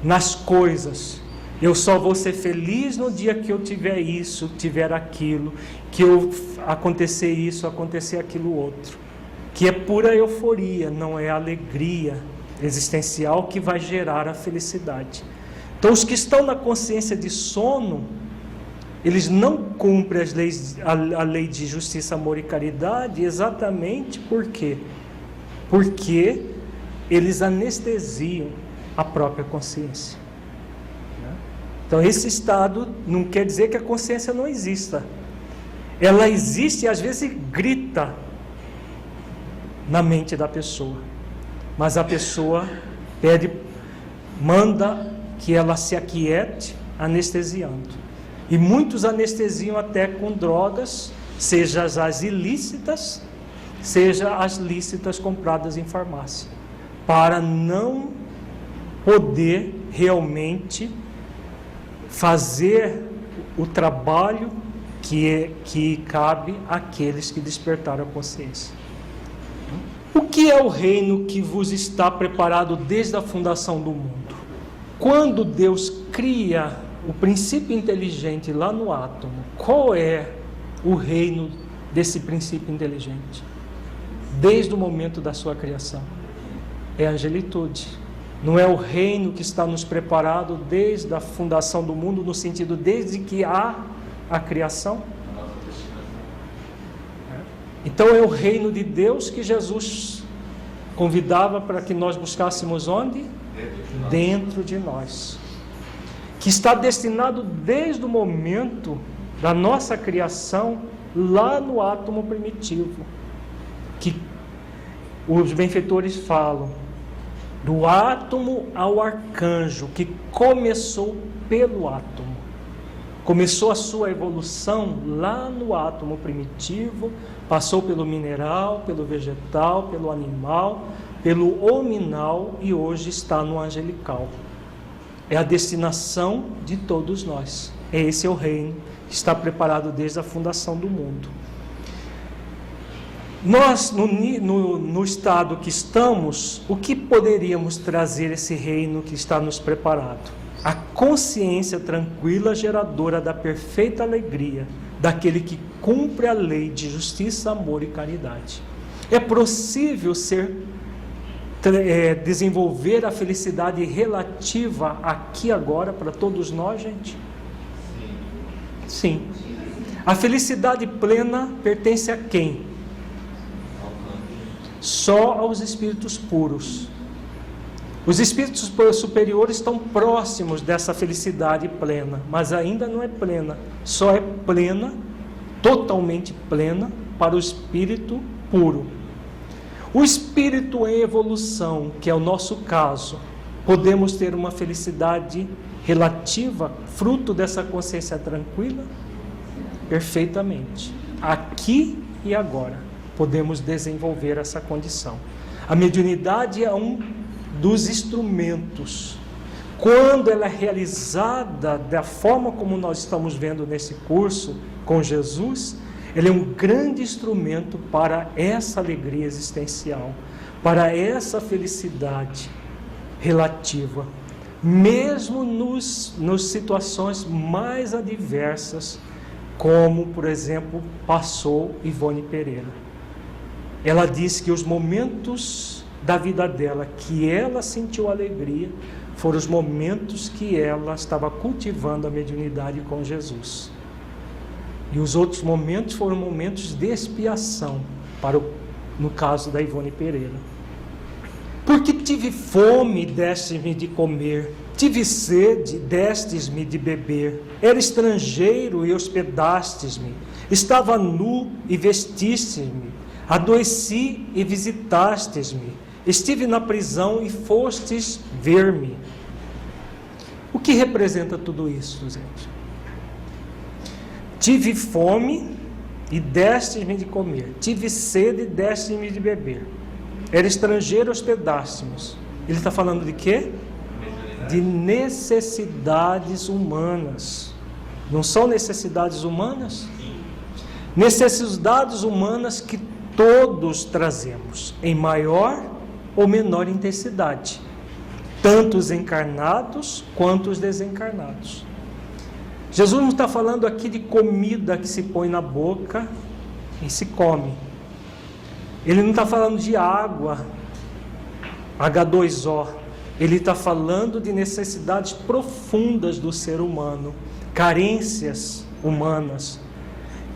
nas coisas. Eu só vou ser feliz no dia que eu tiver isso, tiver aquilo, que eu acontecer isso, acontecer aquilo outro, que é pura euforia, não é alegria existencial que vai gerar a felicidade. Então, os que estão na consciência de sono, eles não cumprem as leis, a lei de justiça, amor e caridade, exatamente por quê? Porque eles anestesiam a própria consciência. Então, esse estado não quer dizer que a consciência não exista. Ela existe e às vezes grita na mente da pessoa. mas a pessoa manda que ela se aquiete anestesiando. E muitos anestesiam até com drogas, seja as ilícitas, seja as lícitas compradas em farmácia, para não poder realmente fazer o trabalho que cabe àqueles que despertaram a consciência. O que é o reino que vos está preparado desde a fundação do mundo? Quando Deus cria o princípio inteligente lá no átomo, qual é o reino desse princípio inteligente? Desde o momento da sua criação, é a angelitude. Não é o reino que está nos preparado desde a fundação do mundo, no sentido desde que há a criação? Então é o reino de Deus que Jesus convidava para que nós buscássemos onde? Dentro de nós. Que está destinado desde o momento da nossa criação, lá no átomo primitivo. Que os benfeitores falam, do átomo ao arcanjo, que começou pelo átomo. Começou a sua evolução lá no átomo primitivo, passou pelo mineral, pelo vegetal, pelo animal, pelo hominal e hoje está no angelical. É a destinação de todos nós. Esse é o reino que está preparado desde a fundação do mundo. Nós, no estado que estamos, o que poderíamos trazer esse reino que está nos preparado? A consciência tranquila, geradora da perfeita alegria, daquele que cumpre a lei de justiça, amor e caridade. É possível desenvolver a felicidade relativa aqui e agora para todos nós, gente? Sim. A felicidade plena pertence a quem? Só aos espíritos puros. Os espíritos superiores estão próximos dessa felicidade plena, mas ainda não é plena. Só é plena, totalmente plena, para o espírito puro. O espírito em evolução, que é o nosso caso, podemos ter uma felicidade relativa, fruto dessa consciência tranquila? Perfeitamente. Aqui e agora podemos desenvolver essa condição. A mediunidade é um dos instrumentos. Quando ela é realizada da forma como nós estamos vendo nesse curso com Jesus, ele é um grande instrumento para essa alegria existencial, para essa felicidade relativa, mesmo nas situações mais adversas, como, por exemplo, passou Ivone Pereira. Ela disse que os momentos da vida dela que ela sentiu alegria foram os momentos que ela estava cultivando a mediunidade com Jesus. E os outros momentos foram momentos de expiação, no caso da Ivone Pereira. Porque tive fome, destes-me de comer, tive sede, destes-me de beber, era estrangeiro e hospedastes-me, estava nu e vestistes-me, adoeci e visitastes-me, estive na prisão e fostes ver-me. O que representa tudo isso, gente? Tive fome e destes-me de comer, tive sede e destes-me de beber, era estrangeiro, hospedaste-me. Ele está falando de quê? De necessidades humanas. Não são necessidades humanas? Necessidades humanas que todos trazemos, em maior ou menor intensidade, tanto os encarnados quanto os desencarnados. Jesus não está falando aqui de comida que se põe na boca e se come. Ele não está falando de água, H2O. Ele está falando de necessidades profundas do ser humano, carências humanas,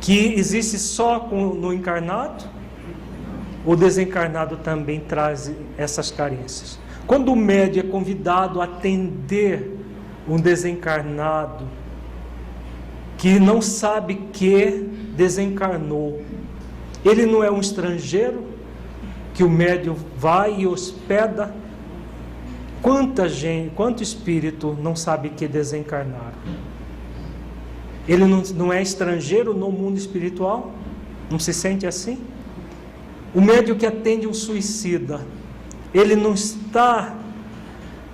que existe só no encarnado. O desencarnado também traz essas carências. Quando o médium é convidado a atender um desencarnado que não sabe que desencarnou, ele não é um estrangeiro? que o médium vai e hospeda. Quanto espírito não sabe que desencarnaram? Ele não é estrangeiro no mundo espiritual? Não se sente assim? O médium que atende um suicida, ele não está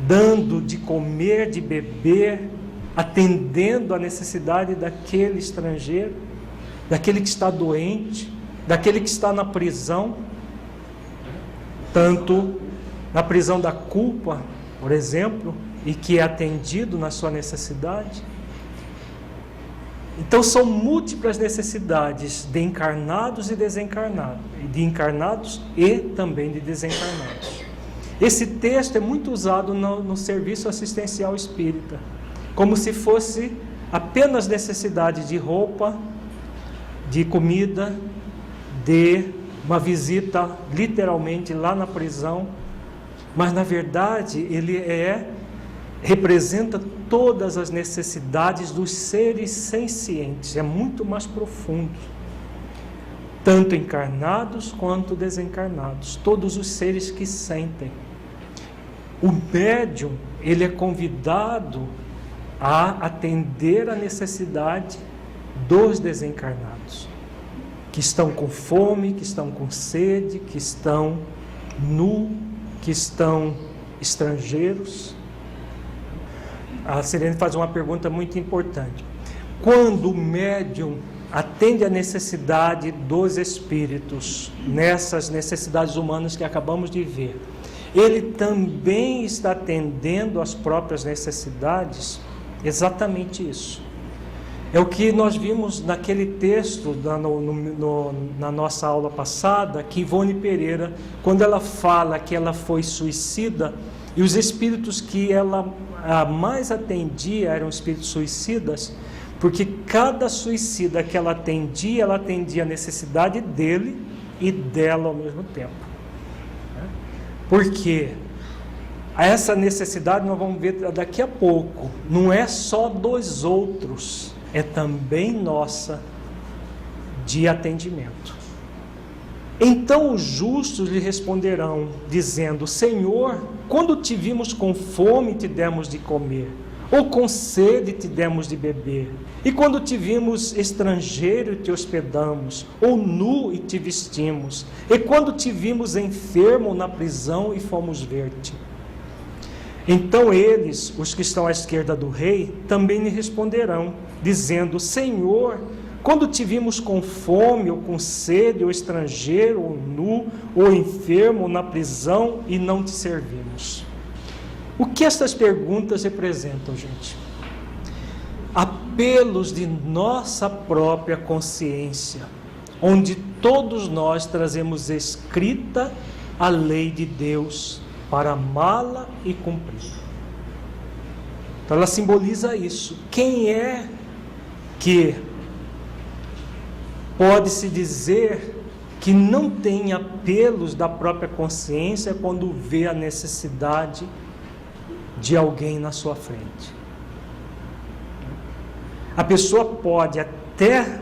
dando de comer, de beber, atendendo a necessidade daquele estrangeiro, daquele que está doente, daquele que está na prisão, tanto na prisão da culpa, por exemplo, e que é atendido na sua necessidade. Então são múltiplas necessidades de encarnados e desencarnados, de encarnados e também de desencarnados. Esse texto é muito usado no serviço assistencial espírita, como se fosse apenas necessidade de roupa, de comida, de uma visita literalmente lá na prisão, mas na verdade ele representa todas as necessidades dos seres sencientes, é muito mais profundo, tanto encarnados quanto desencarnados, todos os seres que sentem. O médium, ele é convidado a atender a necessidade dos desencarnados, que estão com fome, que estão com sede, que estão nus, que estão estrangeiros. A Sirene faz uma pergunta muito importante. Quando o médium atende a necessidade dos espíritos, nessas necessidades humanas que acabamos de ver, ele também está atendendo às próprias necessidades? Exatamente isso. É o que nós vimos naquele texto na nossa aula passada, que Ivone Pereira, quando ela fala que ela foi suicida, e os espíritos que ela mais atendia eram espíritos suicidas, porque cada suicida que ela atendia a necessidade dele e dela ao mesmo tempo. Porque essa necessidade, nós vamos ver daqui a pouco, não é só dos outros, é também nossa, de atendimento. Então os justos lhe responderão, dizendo: Senhor, quando te vimos com fome, te demos de comer, ou com sede, te demos de beber? E quando te vimos estrangeiro, te hospedamos, ou nu, e te vestimos? E quando te vimos enfermo na prisão, e fomos ver-te? Então eles, os que estão à esquerda do rei, também lhe responderão, dizendo: Senhor, quando te vimos com fome, ou com sede, ou estrangeiro, ou nu, ou enfermo, ou na prisão, e não te servimos? O que estas perguntas representam, gente? Apelos de nossa própria consciência, onde todos nós trazemos escrita a lei de Deus para amá-la e cumprir. Então ela simboliza isso. Quem é que pode-se dizer que não tem apelos da própria consciência quando vê a necessidade de alguém na sua frente? A pessoa pode até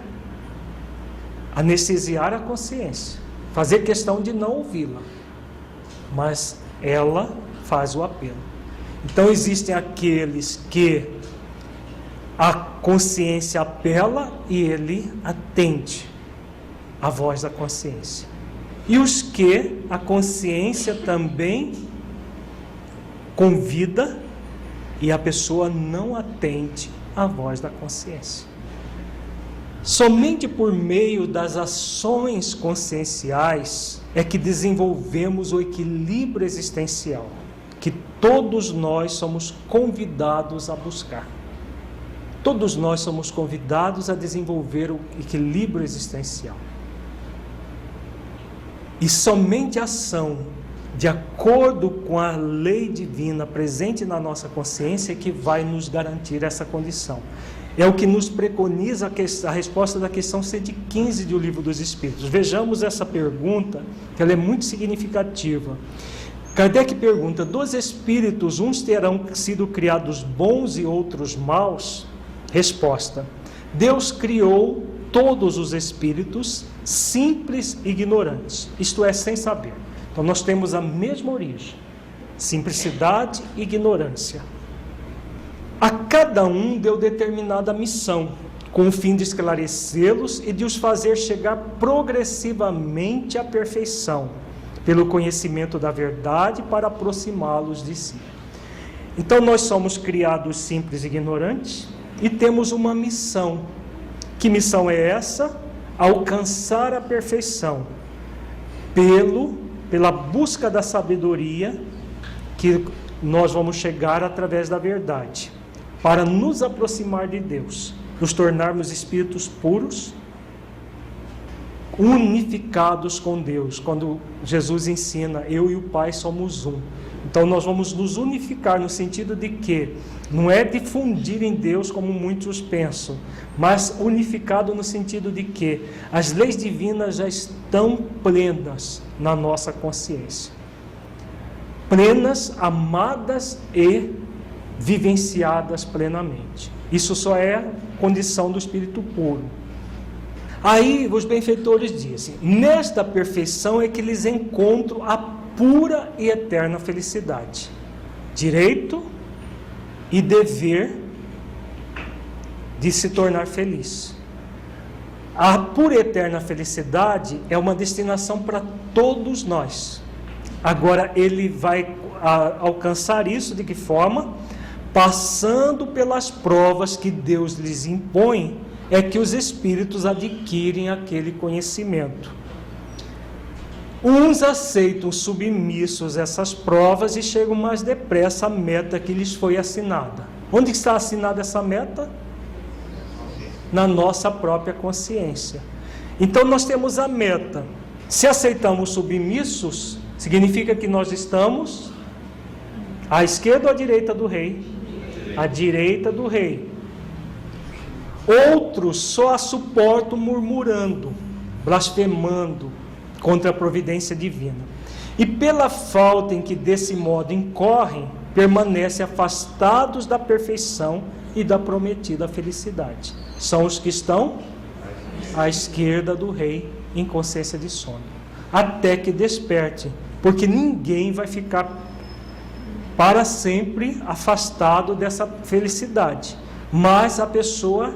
anestesiar a consciência, fazer questão de não ouvi-la, mas ela faz o apelo. Então existem aqueles que a consciência apela e ele atende a voz da consciência. E os que a consciência também convida e a pessoa não atende a voz da consciência. Somente por meio das ações conscienciais é que desenvolvemos o equilíbrio existencial, que todos nós somos convidados a buscar. Todos nós somos convidados a desenvolver o equilíbrio existencial. E somente a ação de acordo com a lei divina presente na nossa consciência é que vai nos garantir essa condição. É o que nos preconiza a resposta da questão 115 do Livro dos Espíritos. Vejamos essa pergunta, que ela é muito significativa. Kardec pergunta: dos espíritos, uns terão sido criados bons e outros maus? Resposta: Deus criou todos os espíritos simples e ignorantes, isto é, sem saber. Então nós temos a mesma origem, simplicidade e ignorância. A cada um deu determinada missão, com o fim de esclarecê-los e de os fazer chegar progressivamente à perfeição, pelo conhecimento da verdade, para aproximá-los de si. Então nós somos criados simples e ignorantes e temos uma missão. Que missão é essa? Alcançar a perfeição, pela busca da sabedoria, que nós vamos chegar através da verdade, para nos aproximar de Deus, nos tornarmos espíritos puros, unificados com Deus. Quando Jesus ensina, eu e o Pai somos um. Então nós vamos nos unificar no sentido de que não é difundir em Deus como muitos pensam, mas unificado no sentido de que as leis divinas já estão plenas na nossa consciência. Plenas, amadas e vivenciadas plenamente. Isso só é condição do espírito puro. Aí os benfeitores dizem, nesta perfeição é que eles encontram a pura e eterna felicidade, direito e dever de se tornar feliz. A pura e eterna felicidade é uma destinação para todos nós. Agora ele vai alcançar isso de que forma? Passando pelas provas que Deus lhes impõe, é que os espíritos adquirem aquele conhecimento. Uns aceitam submissos essas provas e chegam mais depressa à meta que lhes foi assinada. Onde está assinada essa meta? Na nossa própria consciência. Então nós temos a meta. Se aceitamos submissos, significa que nós estamos à esquerda ou à direita do rei? À direita do rei. Outros só a suportam murmurando, blasfemando contra a providência divina. E pela falta em que desse modo incorrem, permanecem afastados da perfeição e da prometida felicidade. São os que estão à esquerda do rei em consciência de sono. Até que desperte, porque ninguém vai ficar para sempre afastado dessa felicidade. Mas a pessoa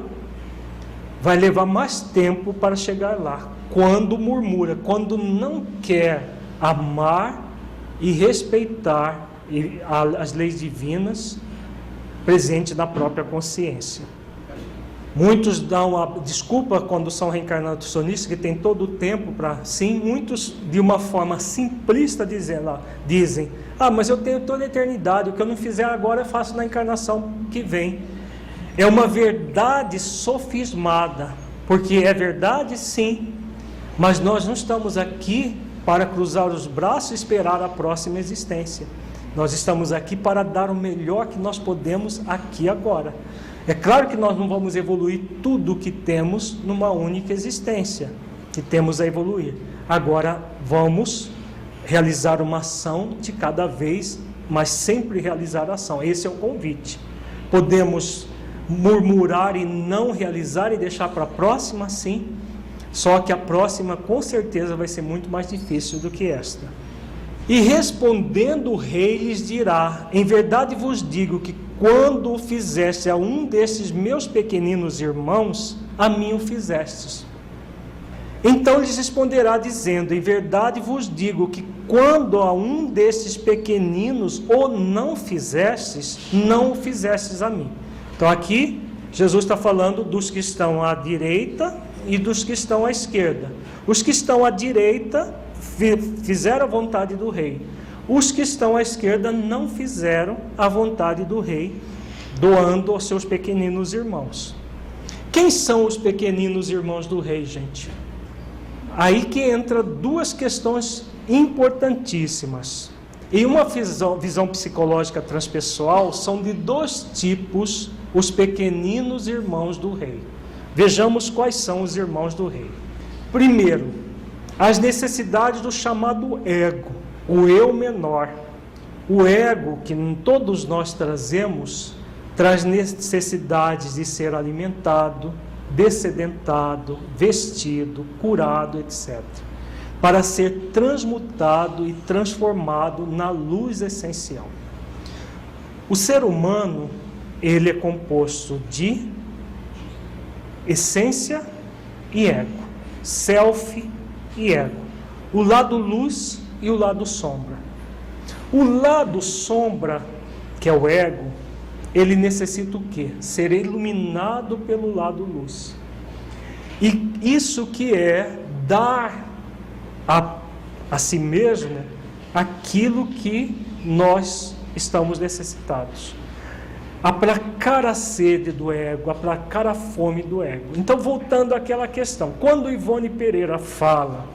vai levar mais tempo para chegar lá. Quando murmura, quando não quer amar e respeitar as leis divinas presentes na própria consciência. Muitos dão a desculpa quando são reencarnacionistas, que tem todo o tempo para sim. Muitos, de uma forma simplista, dizem, mas eu tenho toda a eternidade, o que eu não fizer agora eu faço na encarnação que vem. É uma verdade sofismada, porque é verdade sim, mas nós não estamos aqui para cruzar os braços e esperar a próxima existência. Nós estamos aqui para dar o melhor que nós podemos aqui agora. É claro que nós não vamos evoluir tudo o que temos numa única existência, que temos a evoluir. Agora vamos realizar uma ação de cada vez, mas sempre realizar a ação. Esse é o convite. Podemos murmurar e não realizar e deixar para a próxima, sim. Só que a próxima com certeza vai ser muito mais difícil do que esta. E respondendo o rei lhes dirá, em verdade vos digo que quando o fizeste a um desses meus pequeninos irmãos, a mim o fizestes. Então lhes responderá dizendo, em verdade vos digo que quando a um desses pequeninos o não fizestes, não o fizestes a mim. Então aqui Jesus está falando dos que estão à direita e dos que estão à esquerda. Os que estão à direita fizeram a vontade do rei. Os que estão à esquerda não fizeram a vontade do rei, doando aos seus pequeninos irmãos. Quem são os pequeninos irmãos do rei, gente? Aí que entra duas questões importantíssimas. Em uma visão psicológica transpessoal, são de dois tipos os pequeninos irmãos do rei. Vejamos quais são os irmãos do rei. Primeiro, as necessidades do chamado ego, o eu menor. O ego que todos nós trazemos, traz necessidades de ser alimentado, descedentado, vestido, curado, etc. para ser transmutado e transformado na luz essencial. O ser humano, ele é composto de essência e ego, self e ego, o lado luz e o lado sombra. O lado sombra, que é o ego, ele necessita o quê? Ser iluminado pelo lado luz. E isso que é dar a si mesmo aquilo que nós estamos necessitados. Aplacar a sede do ego, aplacar a fome do ego. Então, voltando àquela questão, quando Ivone Pereira fala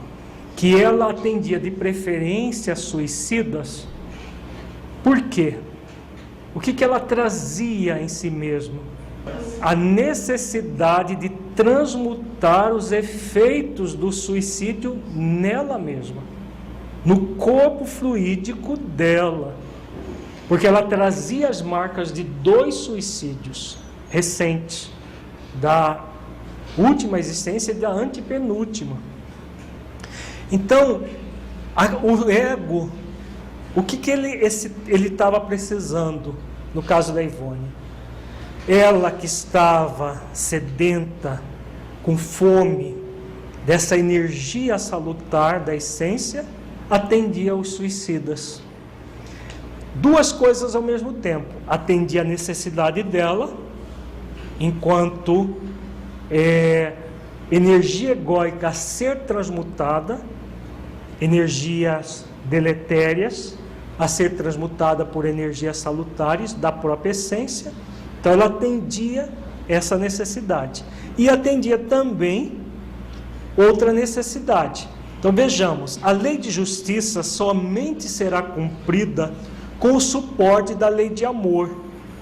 que ela atendia de preferência suicidas, por quê? O que ela trazia em si mesma? A necessidade de transmutar os efeitos do suicídio nela mesma, no corpo fluídico dela, porque ela trazia as marcas de 2 suicídios recentes, da última existência e da antepenúltima. Então, o ego, o que ele estava precisando, no caso da Ivone? Ela que estava sedenta, com fome, dessa energia salutar da essência, atendia aos suicidas. 2 coisas ao mesmo tempo. Atendia a necessidade dela, enquanto energia egóica a ser transmutada, energias deletérias a ser transmutada por energias salutares da própria essência. Então ela atendia essa necessidade. E atendia também outra necessidade. Então vejamos, a lei de justiça somente será cumprida com o suporte da lei de amor,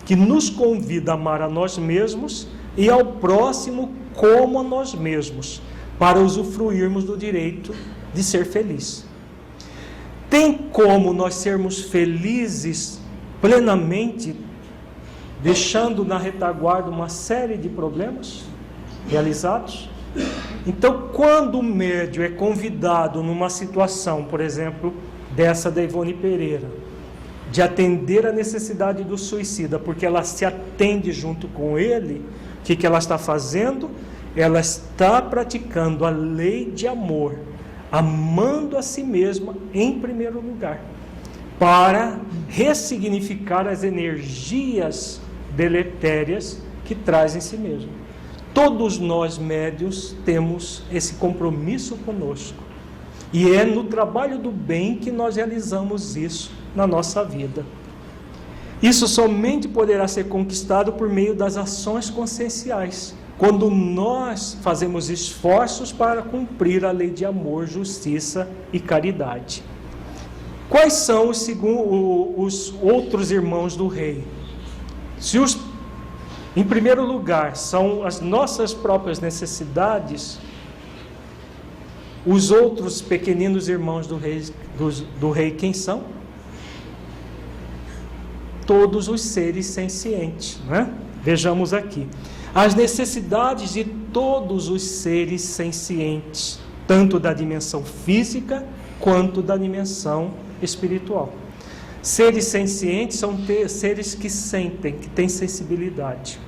que nos convida a amar a nós mesmos e ao próximo como a nós mesmos, para usufruirmos do direito de ser feliz. Tem como nós sermos felizes plenamente, deixando na retaguarda uma série de problemas realizados? Então, quando o médium é convidado numa situação, por exemplo, dessa da Ivone Pereira, de atender a necessidade do suicida, porque ela se atende junto com ele, o que ela está fazendo? Ela está praticando a lei de amor, amando a si mesma em primeiro lugar, para ressignificar as energias deletérias que traz em si mesmo. Todos nós médiuns temos esse compromisso conosco, e é no trabalho do bem que nós realizamos isso na nossa vida. Isso somente poderá ser conquistado por meio das ações conscienciais, quando nós fazemos esforços para cumprir a lei de amor, justiça e caridade. Quais são os outros irmãos do rei? Em primeiro lugar, são as nossas próprias necessidades. Os outros pequeninos irmãos do rei, quem são? Todos os seres sencientes, né? Vejamos aqui. As necessidades de todos os seres sencientes, tanto da dimensão física quanto da dimensão espiritual. Seres sencientes são seres que sentem, que têm sensibilidade.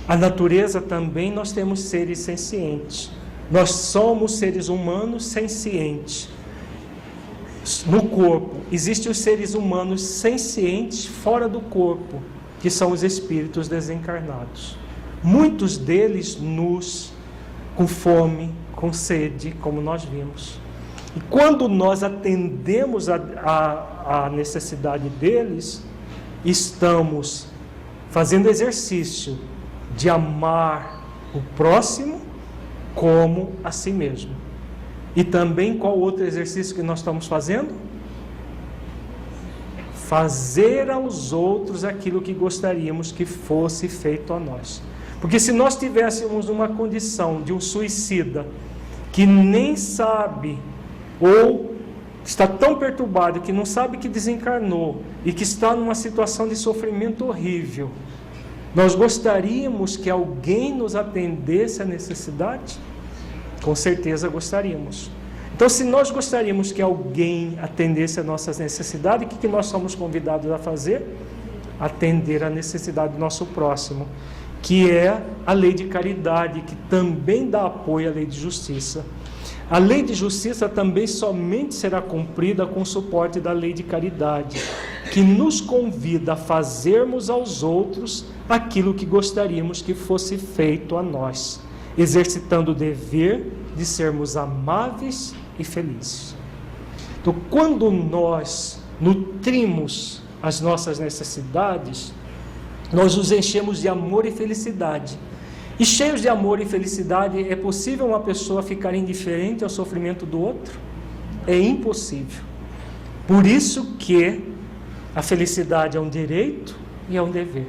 A natureza também, nós temos seres sencientes. Nós somos seres humanos sencientes. No corpo, existem os seres humanos sencientes fora do corpo, que são os espíritos desencarnados. Muitos deles com fome, com sede, como nós vimos. E quando nós atendemos a necessidade deles, estamos fazendo exercício de amar o próximo como a si mesmo. E também qual outro exercício que nós estamos fazendo? Fazer aos outros aquilo que gostaríamos que fosse feito a nós. Porque se nós tivéssemos uma condição de um suicida que nem sabe, ou está tão perturbado que não sabe que desencarnou e que está numa situação de sofrimento horrível, nós gostaríamos que alguém nos atendesse à necessidade? Com certeza gostaríamos. Então, se nós gostaríamos que alguém atendesse a nossas necessidades, o que nós somos convidados a fazer? Atender a necessidade do nosso próximo, que é a lei de caridade, que também dá apoio à lei de justiça. A lei de justiça também somente será cumprida com o suporte da lei de caridade, que nos convida a fazermos aos outros aquilo que gostaríamos que fosse feito a nós, exercitando o dever de sermos amáveis e felizes. Então, quando nós nutrimos as nossas necessidades, nós nos enchemos de amor e felicidade. E cheios de amor e felicidade, é possível uma pessoa ficar indiferente ao sofrimento do outro? É impossível. Por isso que a felicidade é um direito e é um dever.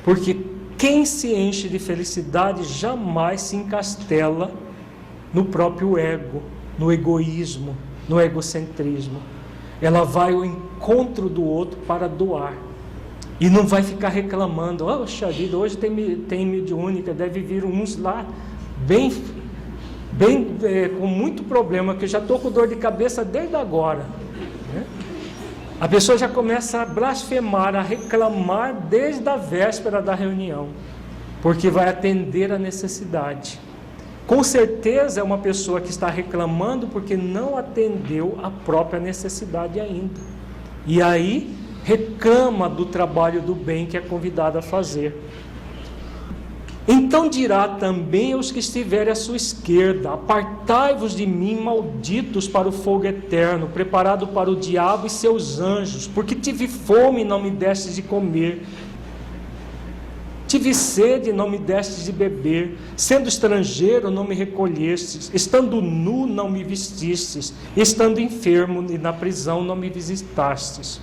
Porque quem se enche de felicidade jamais se encastela no próprio ego, no egoísmo, no egocentrismo. Ela vai ao encontro do outro para doar. E não vai ficar reclamando, poxa vida, hoje tem mediúnica, deve vir uns lá, com muito problema, que eu já estou com dor de cabeça desde agora. Né? A pessoa já começa a blasfemar, a reclamar desde a véspera da reunião, porque vai atender a necessidade. Com certeza é uma pessoa que está reclamando porque não atendeu a própria necessidade ainda. E aí reclama do trabalho do bem que é convidado a fazer. Então dirá também aos que estiverem à sua esquerda: apartai-vos de mim, malditos, para o fogo eterno, preparado para o diabo e seus anjos, porque tive fome e não me destes de comer, tive sede e não me destes de beber, sendo estrangeiro não me recolhestes, estando nu não me vestistes, estando enfermo e na prisão não me visitastes.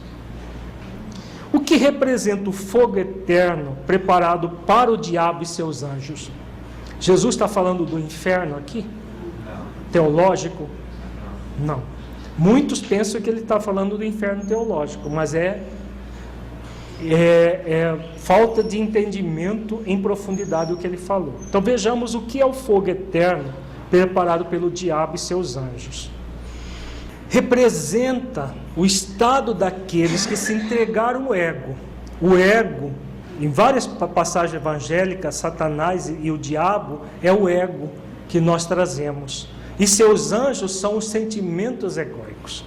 O que representa o fogo eterno preparado para o diabo e seus anjos? Jesus está falando do inferno aqui? Teológico? Não. Muitos pensam que ele está falando do inferno teológico, mas é falta de entendimento em profundidade do que ele falou. Então vejamos o que é o fogo eterno preparado pelo diabo e seus anjos. Representa o estado daqueles que se entregaram ao ego. O ego, em várias passagens evangélicas, Satanás e o diabo é o ego que nós trazemos. E seus anjos são os sentimentos egóicos.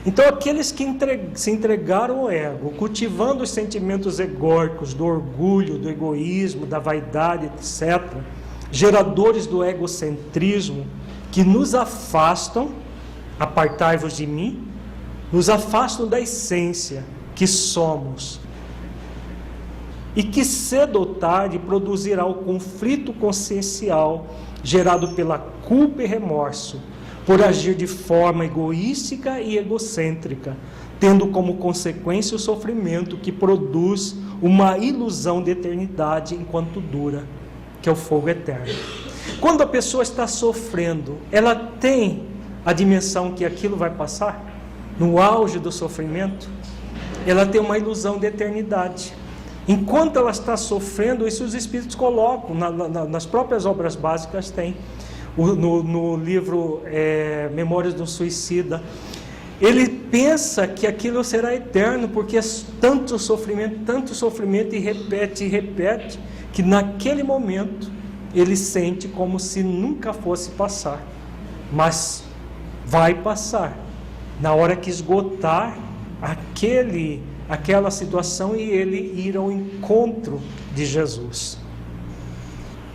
Então aqueles que se entregaram ao ego, cultivando os sentimentos egóicos, do orgulho, do egoísmo, da vaidade, etc., geradores do egocentrismo, que nos afastam, apartai-vos de mim, nos afastam da essência que somos, e que cedo ou tarde produzirá o conflito consciencial gerado pela culpa e remorso, por agir de forma egoística e egocêntrica, tendo como consequência o sofrimento que produz uma ilusão de eternidade enquanto dura, que é o fogo eterno. Quando a pessoa está sofrendo, ela tem a dimensão que aquilo vai passar, no auge do sofrimento, ela tem uma ilusão de eternidade. Enquanto ela está sofrendo, isso os espíritos colocam, nas próprias obras básicas tem, no livro Memórias do Suicida, ele pensa que aquilo será eterno, porque é tanto sofrimento, e repete, que naquele momento ele sente como se nunca fosse passar, mas vai passar, na hora que esgotar aquela situação e ele ir ao encontro de Jesus.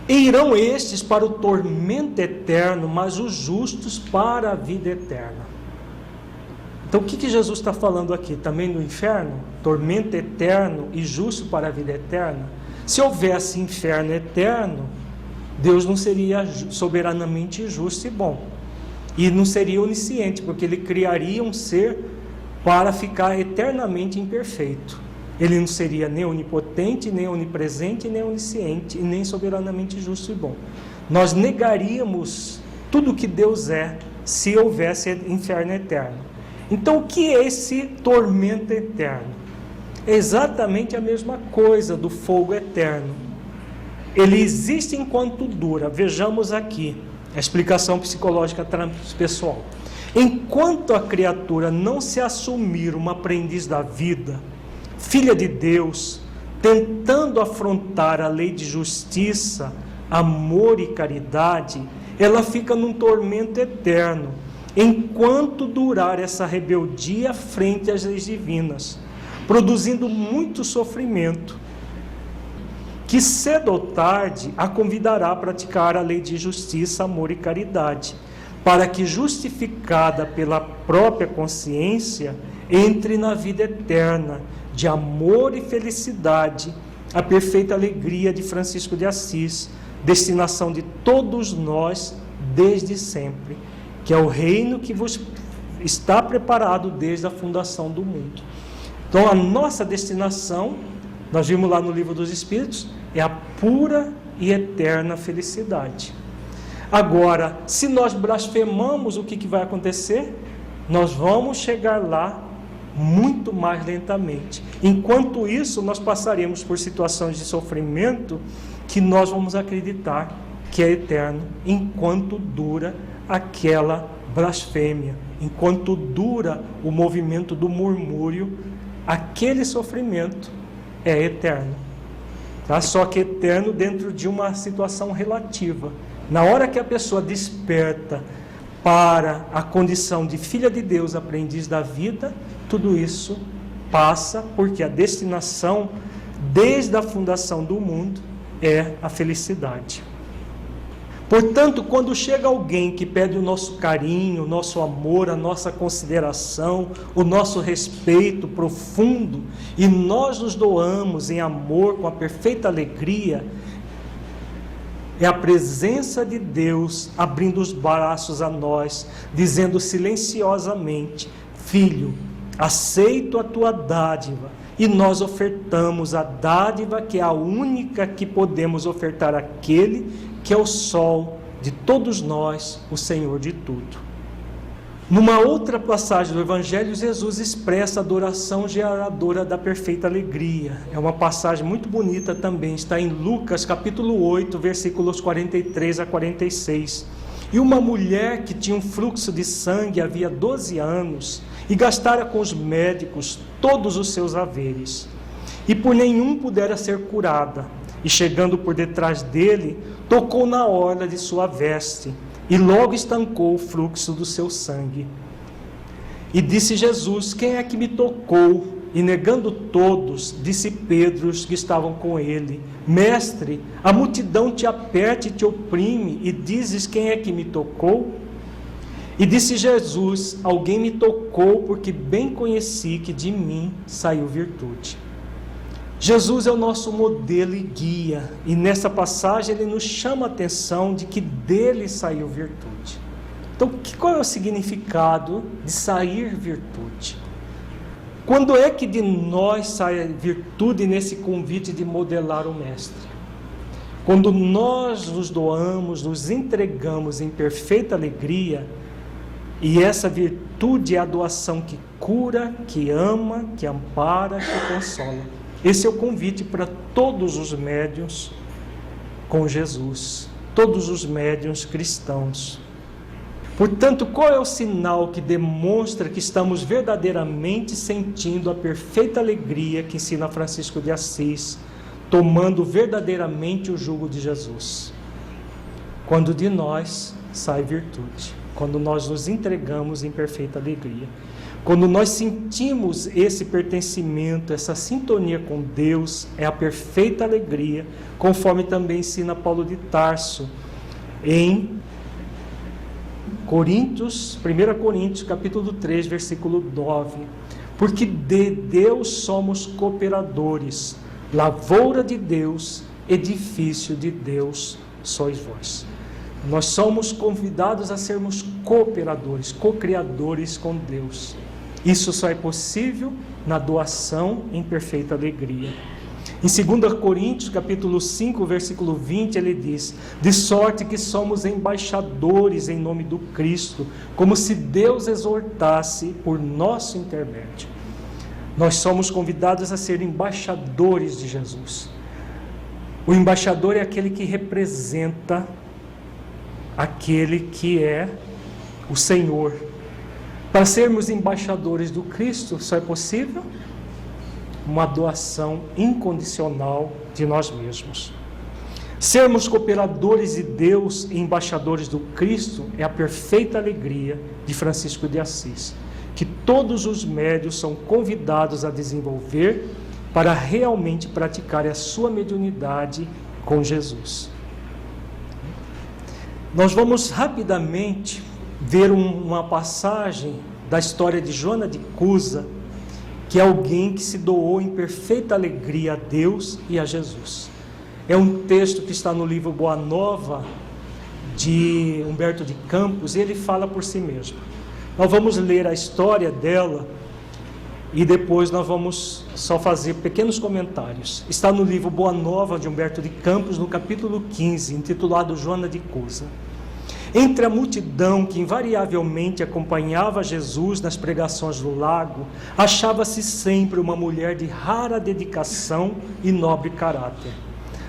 E irão estes para o tormento eterno, mas os justos para a vida eterna. Então o que Jesus está falando aqui? Também do inferno? Tormento eterno e justo para a vida eterna? Se houvesse inferno eterno, Deus não seria soberanamente justo e bom. E não seria onisciente, porque ele criaria um ser para ficar eternamente imperfeito. Ele não seria nem onipotente, nem onipresente, nem onisciente, e nem soberanamente justo e bom. Nós negaríamos tudo que Deus é, se houvesse inferno eterno. Então o que é esse tormento eterno? É exatamente a mesma coisa do fogo eterno. Ele existe enquanto dura. Vejamos aqui a explicação psicológica transpessoal. Enquanto a criatura não se assumir uma aprendiz da vida, filha de Deus, tentando afrontar a lei de justiça, amor e caridade, ela fica num tormento eterno, enquanto durar essa rebeldia frente às leis divinas, produzindo muito sofrimento, que cedo ou tarde a convidará a praticar a lei de justiça, amor e caridade, para que, justificada pela própria consciência, entre na vida eterna de amor e felicidade, a perfeita alegria de Francisco de Assis, destinação de todos nós desde sempre, que é o reino que vos está preparado desde a fundação do mundo. Então, a nossa destinação, nós vimos lá no Livro dos Espíritos, é a pura e eterna felicidade. Agora, se nós blasfemamos, o que vai acontecer? Nós vamos chegar lá muito mais lentamente. Enquanto isso, nós passaremos por situações de sofrimento que nós vamos acreditar que é eterno, enquanto dura aquela blasfêmia, enquanto dura o movimento do murmúrio, aquele sofrimento é eterno. Tá? Só que eterno dentro de uma situação relativa. Na hora que a pessoa desperta para a condição de filha de Deus, aprendiz da vida, tudo isso passa, porque a destinação, desde a fundação do mundo, é a felicidade. Portanto, quando chega alguém que pede o nosso carinho, o nosso amor, a nossa consideração, o nosso respeito profundo, e nós nos doamos em amor com a perfeita alegria, é a presença de Deus abrindo os braços a nós, dizendo silenciosamente: filho, aceito a tua dádiva. E nós ofertamos a dádiva que é a única que podemos ofertar àquele que é o sol de todos nós, o Senhor de tudo. Numa outra passagem do Evangelho, Jesus expressa a adoração geradora da perfeita alegria. É uma passagem muito bonita também, está em Lucas capítulo 8, versículos 43 a 46. E uma mulher que tinha um fluxo de sangue havia 12 anos e gastara com os médicos todos os seus haveres, e por nenhum pudera ser curada, e chegando por detrás dele, tocou na orla de sua veste, e logo estancou o fluxo do seu sangue. E disse Jesus: quem é que me tocou? E negando todos, disse Pedro, os que estavam com ele: mestre, a multidão te aperta e te oprime, e dizes: quem é que me tocou? E disse Jesus: alguém me tocou, porque bem conheci que de mim saiu virtude. Jesus é o nosso modelo e guia, e nessa passagem ele nos chama a atenção de que dele saiu virtude. Então, qual é o significado de sair virtude? Quando é que de nós sai virtude nesse convite de modelar o Mestre? Quando nós nos doamos, nos entregamos em perfeita alegria, e essa virtude é a doação que cura, que ama, que ampara, que consola. Esse é o convite para todos os médiuns com Jesus, todos os médiuns cristãos. Portanto, qual é o sinal que demonstra que estamos verdadeiramente sentindo a perfeita alegria que ensina Francisco de Assis, tomando verdadeiramente o jugo de Jesus? Quando de nós sai virtude, quando nós nos entregamos em perfeita alegria. Quando nós sentimos esse pertencimento, essa sintonia com Deus, é a perfeita alegria, conforme também ensina Paulo de Tarso, em 1 Coríntios, capítulo 3, versículo 9. Porque de Deus somos cooperadores, lavoura de Deus, edifício de Deus sois vós. Nós somos convidados a sermos cooperadores, co-criadores com Deus. Isso só é possível na doação em perfeita alegria. Em 2 Coríntios, capítulo 5, versículo 20, ele diz: de sorte que somos embaixadores em nome do Cristo, como se Deus exortasse por nosso intermédio. Nós somos convidados a ser embaixadores de Jesus. O embaixador é aquele que representa aquele que é o Senhor. Para sermos embaixadores do Cristo, só é possível uma doação incondicional de nós mesmos. Sermos cooperadores de Deus e embaixadores do Cristo é a perfeita alegria de Francisco de Assis, que todos os médiuns são convidados a desenvolver para realmente praticar a sua mediunidade com Jesus. Nós vamos rapidamente ver uma passagem da história de Joana de Cusa, que é alguém que se doou em perfeita alegria a Deus e a Jesus. É um texto que está no livro Boa Nova, de Humberto de Campos, e ele fala por si mesmo. Nós vamos ler a história dela e depois nós vamos só fazer pequenos comentários. Está no livro Boa Nova, de Humberto de Campos, no capítulo 15, intitulado Joana de Cusa. Entre a multidão que invariavelmente acompanhava Jesus nas pregações do lago, achava-se sempre uma mulher de rara dedicação e nobre caráter,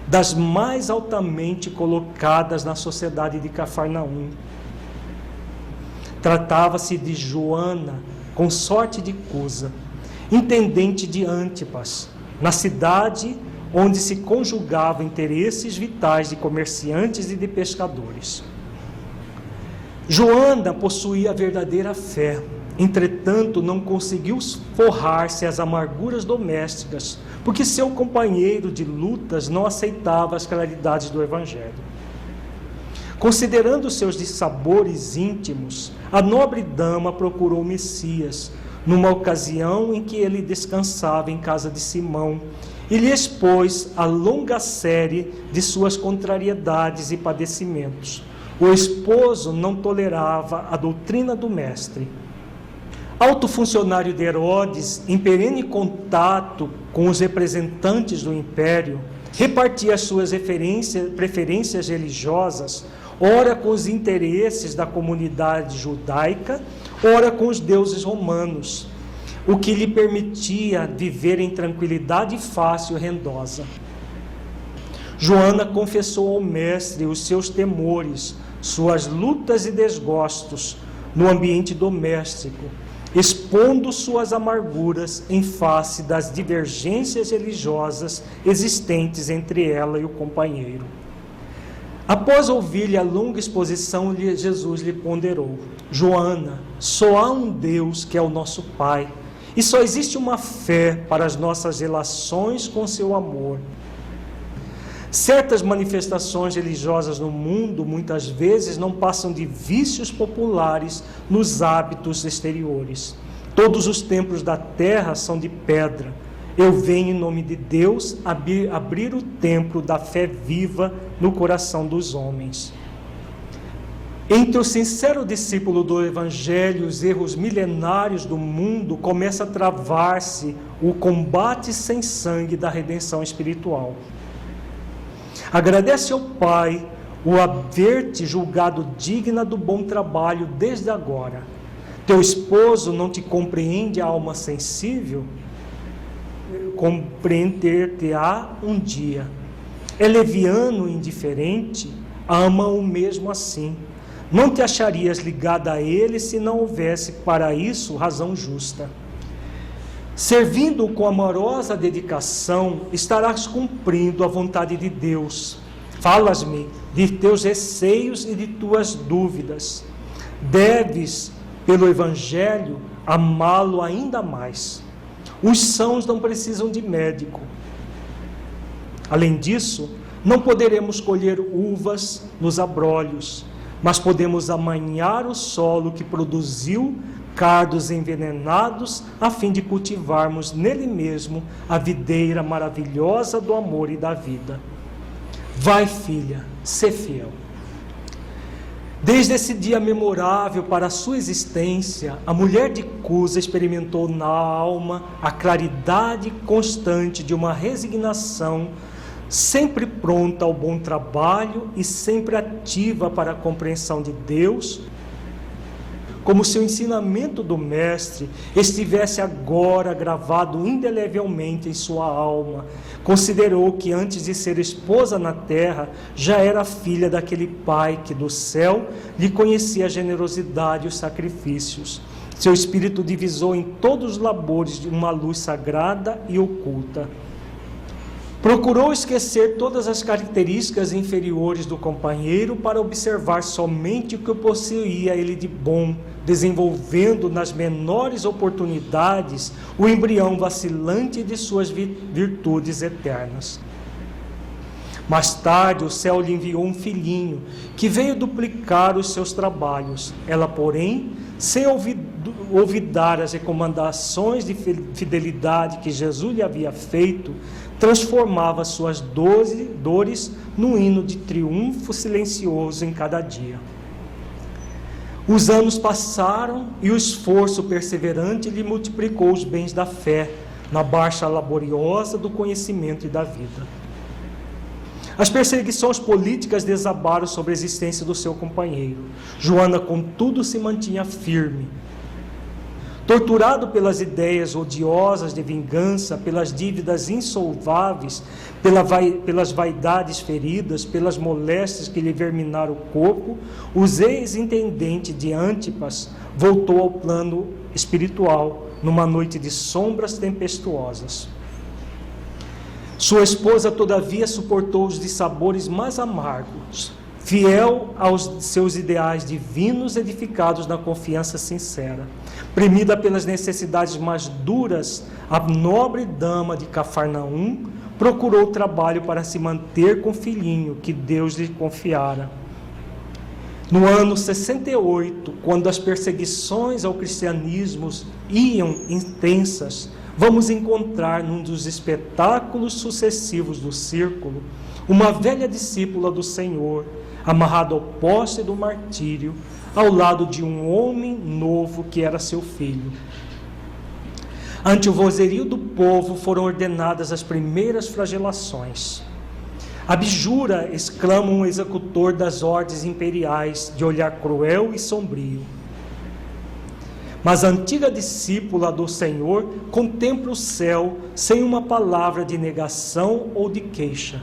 das mais altamente colocadas na sociedade de Cafarnaum. Tratava-se de Joana, consorte de Cusa, intendente de Antipas, na cidade onde se conjugavam interesses vitais de comerciantes e de pescadores. Joana possuía a verdadeira fé, entretanto não conseguiu forrar-se às amarguras domésticas, porque seu companheiro de lutas não aceitava as claridades do Evangelho. Considerando seus dissabores íntimos, a nobre dama procurou Messias, numa ocasião em que ele descansava em casa de Simão, e lhe expôs a longa série de suas contrariedades e padecimentos. O esposo não tolerava a doutrina do mestre. Alto funcionário de Herodes, em perene contato com os representantes do império, repartia as suas preferências religiosas, ora com os interesses da comunidade judaica, ora com os deuses romanos, o que lhe permitia viver em tranquilidade fácil e rendosa. Joana confessou ao mestre os seus temores, suas lutas e desgostos no ambiente doméstico, expondo suas amarguras em face das divergências religiosas existentes entre ela e o companheiro. Após ouvir-lhe a longa exposição, Jesus lhe ponderou: Joana, só há um Deus que é o nosso Pai, e só existe uma fé para as nossas relações com seu amor. Certas manifestações religiosas no mundo, muitas vezes, não passam de vícios populares nos hábitos exteriores. Todos os templos da terra são de pedra. Eu venho em nome de Deus abrir o templo da fé viva no coração dos homens. Entre o sincero discípulo do Evangelho e os erros milenários do mundo, começa a travar-se o combate sem sangue da redenção espiritual. Agradece ao Pai o haver-te julgado digna do bom trabalho desde agora. Teu esposo não te compreende a alma sensível? Compreender-te-á um dia. É leviano e indiferente? Ama-o mesmo assim. Não te acharias ligada a ele se não houvesse para isso razão justa. Servindo-o com amorosa dedicação, estarás cumprindo a vontade de Deus. Falas-me de teus receios e de tuas dúvidas. Deves, pelo Evangelho, amá-lo ainda mais. Os sãos não precisam de médico. Além disso, não poderemos colher uvas nos abrolhos, mas podemos amanhar o solo que produziu cardos envenenados, a fim de cultivarmos nele mesmo a videira maravilhosa do amor e da vida. Vai, filha, sê fiel. Desde esse dia memorável para a sua existência, a mulher de Cusa experimentou na alma a claridade constante de uma resignação, sempre pronta ao bom trabalho e sempre ativa para a compreensão de Deus, como se o ensinamento do Mestre estivesse agora gravado indelevelmente em sua alma. Considerou que antes de ser esposa na terra, já era filha daquele Pai que do céu lhe conhecia a generosidade e os sacrifícios. Seu espírito divisou em todos os labores de uma luz sagrada e oculta. Procurou esquecer todas as características inferiores do companheiro para observar somente o que possuía ele de bom, desenvolvendo nas menores oportunidades o embrião vacilante de suas virtudes eternas. Mais tarde, o céu lhe enviou um filhinho, que veio duplicar os seus trabalhos. Ela, porém, sem olvidar as recomendações de fidelidade que Jesus lhe havia feito, transformava suas dores num hino de triunfo silencioso em cada dia. Os anos passaram e o esforço perseverante lhe multiplicou os bens da fé, na marcha laboriosa do conhecimento e da vida. As perseguições políticas desabaram sobre a existência do seu companheiro. Joana, contudo, se mantinha firme. Torturado pelas ideias odiosas de vingança, pelas dívidas insolváveis, pelas vaidades feridas, pelas moléstias que lhe verminaram o corpo, o ex-intendente de Antipas voltou ao plano espiritual numa noite de sombras tempestuosas. Sua esposa, todavia, suportou os dissabores mais amargos, fiel aos seus ideais divinos edificados na confiança sincera. Premida pelas necessidades mais duras, a nobre dama de Cafarnaum procurou trabalho para se manter com o filhinho que Deus lhe confiara. No ano 68, quando as perseguições ao cristianismo iam intensas, vamos encontrar num dos espetáculos sucessivos do círculo uma velha discípula do Senhor, amarrada ao poste do martírio, ao lado de um homem novo que era seu filho. Ante o vozerio do povo foram ordenadas as primeiras flagelações. Abjura, exclama um executor das ordens imperiais, de olhar cruel e sombrio. Mas a antiga discípula do Senhor contempla o céu sem uma palavra de negação ou de queixa.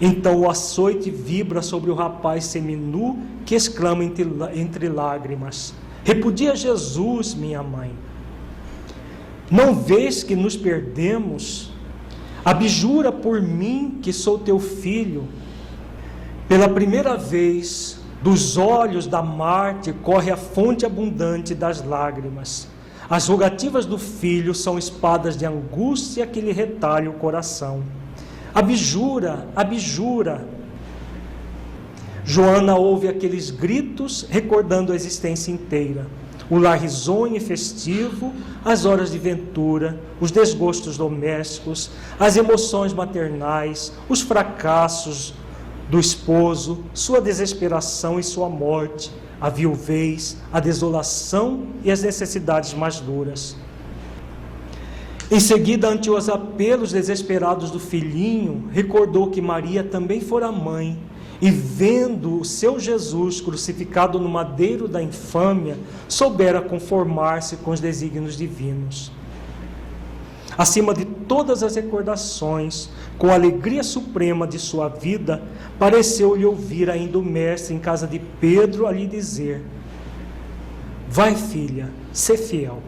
Então o açoite vibra sobre o rapaz seminu que exclama entre lágrimas: repudia Jesus, minha mãe. Não vês que nos perdemos? Abjura por mim que sou teu filho. Pela primeira vez, dos olhos da Marte corre a fonte abundante das lágrimas. As rogativas do filho são espadas de angústia que lhe retalham o coração. Abjura, abjura. Joana ouve aqueles gritos recordando a existência inteira. O lar risonho e festivo, as horas de ventura, os desgostos domésticos, as emoções maternais, os fracassos do esposo, sua desesperação e sua morte, a viuvez, a desolação e as necessidades mais duras. Em seguida, ante os apelos desesperados do filhinho, recordou que Maria também fora mãe, e vendo o seu Jesus crucificado no madeiro da infâmia, soubera conformar-se com os desígnios divinos. Acima de todas as recordações, com a alegria suprema de sua vida, pareceu-lhe ouvir ainda o mestre em casa de Pedro a lhe dizer: vai, filha, sê fiel.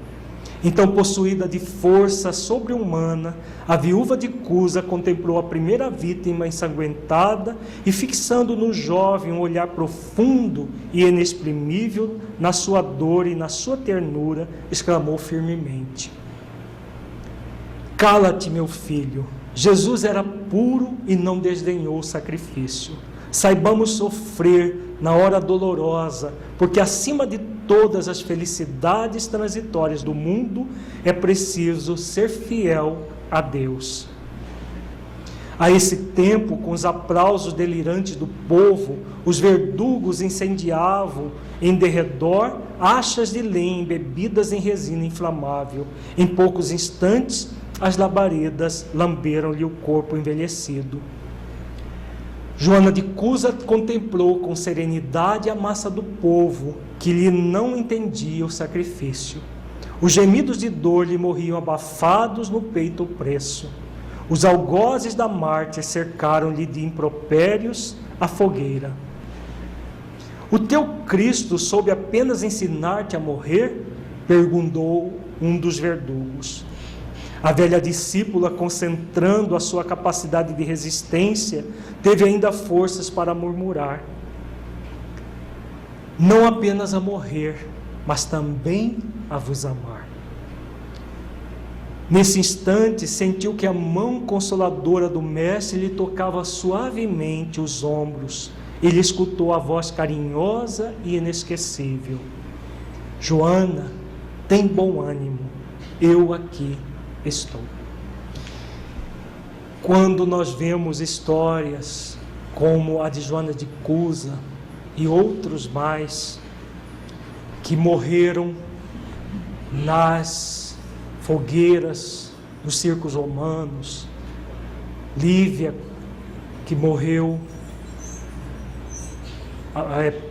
Então, possuída de força sobre-humana, a viúva de Cusa contemplou a primeira vítima ensanguentada e, fixando no jovem um olhar profundo e inexprimível na sua dor e na sua ternura, exclamou firmemente: cala-te, meu filho. Jesus era puro e não desdenhou o sacrifício. Saibamos sofrer na hora dolorosa, porque acima de todas as felicidades transitórias do mundo, é preciso ser fiel a Deus. A esse tempo, com os aplausos delirantes do povo, os verdugos incendiavam em derredor achas de lenha embebidas em resina inflamável. Em poucos instantes, as labaredas lamberam-lhe o corpo envelhecido. Joana de Cusa contemplou com serenidade a massa do povo, que lhe não entendia o sacrifício. Os gemidos de dor lhe morriam abafados no peito opresso. Os algozes da Marte cercaram-lhe de impropérios a fogueira. O teu Cristo soube apenas ensinar-te a morrer? perguntou um dos verdugos. A velha discípula, concentrando a sua capacidade de resistência, teve ainda forças para murmurar: não apenas a morrer, mas também a vos amar. Nesse instante, sentiu que a mão consoladora do Mestre lhe tocava suavemente os ombros. Ele escutou a voz carinhosa e inesquecível: Joana, tem bom ânimo, eu aqui estou. Quando nós vemos histórias como a de Joana de Cusa e outros mais que morreram nas fogueiras dos circos romanos, Lívia, que morreu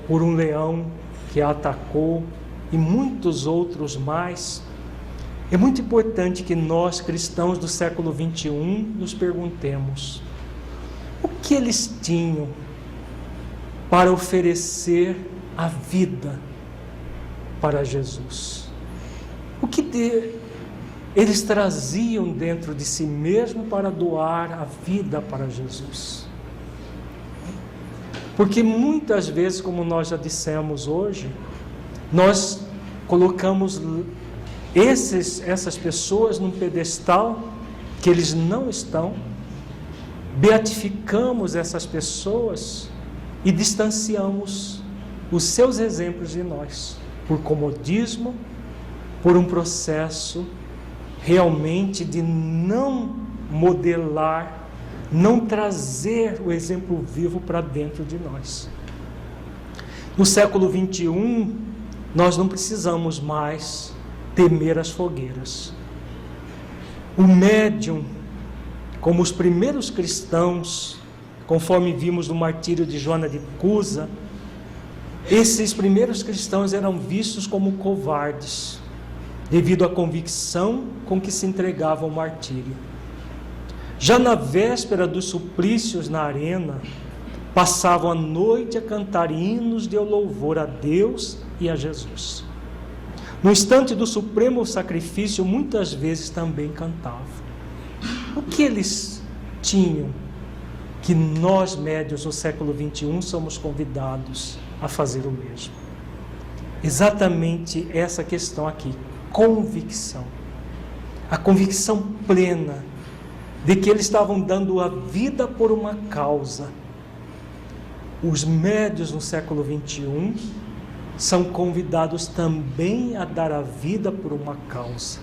por um leão que a atacou, e muitos outros mais, é muito importante que nós, cristãos do século XXI, nos perguntemos: o que eles tinham para oferecer a vida para Jesus? O que eles traziam dentro de si mesmo para doar a vida para Jesus? Porque muitas vezes, como nós já dissemos hoje, nós colocamos essas pessoas num pedestal que eles não estão, beatificamos essas pessoas e distanciamos os seus exemplos de nós, por comodismo, por um processo realmente de não modelar, não trazer o exemplo vivo para dentro de nós. No século XXI, nós não precisamos mais temer as fogueiras. O médium, como os primeiros cristãos, conforme vimos no martírio de Joana de Cusa, esses primeiros cristãos eram vistos como covardes, devido à convicção com que se entregavam ao martírio. Já na véspera dos suplícios na arena, passavam a noite a cantar hinos de louvor a Deus e a Jesus. No instante do supremo sacrifício, muitas vezes também cantavam. O que eles tinham que nós, médiuns do século XXI, somos convidados a fazer o mesmo? Exatamente essa questão aqui, convicção. A convicção plena de que eles estavam dando a vida por uma causa. Os médiuns no século XXI são convidados também a dar a vida por uma causa.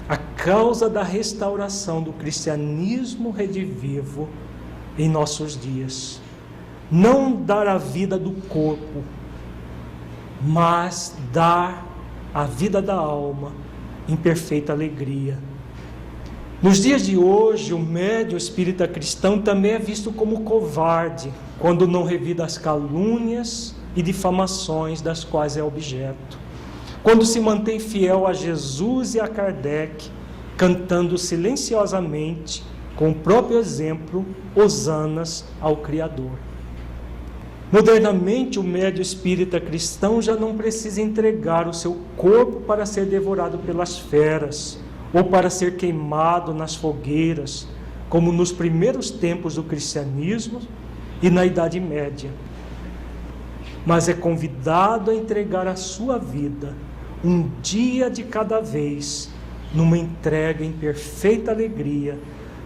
A causa da restauração do cristianismo redivivo em nossos dias. Não dar a vida do corpo, mas dar a vida da alma em perfeita alegria. Nos dias de hoje, o médium espírita cristão também é visto como covarde, quando não revida as calúnias e difamações das quais é objeto. Quando se mantém fiel a Jesus e a Kardec, cantando silenciosamente, com o próprio exemplo, hosanas ao Criador. Modernamente, o médium espírita cristão já não precisa entregar o seu corpo para ser devorado pelas feras, ou para ser queimado nas fogueiras, como nos primeiros tempos do cristianismo e na Idade Média. Mas é convidado a entregar a sua vida, um dia de cada vez, numa entrega em perfeita alegria,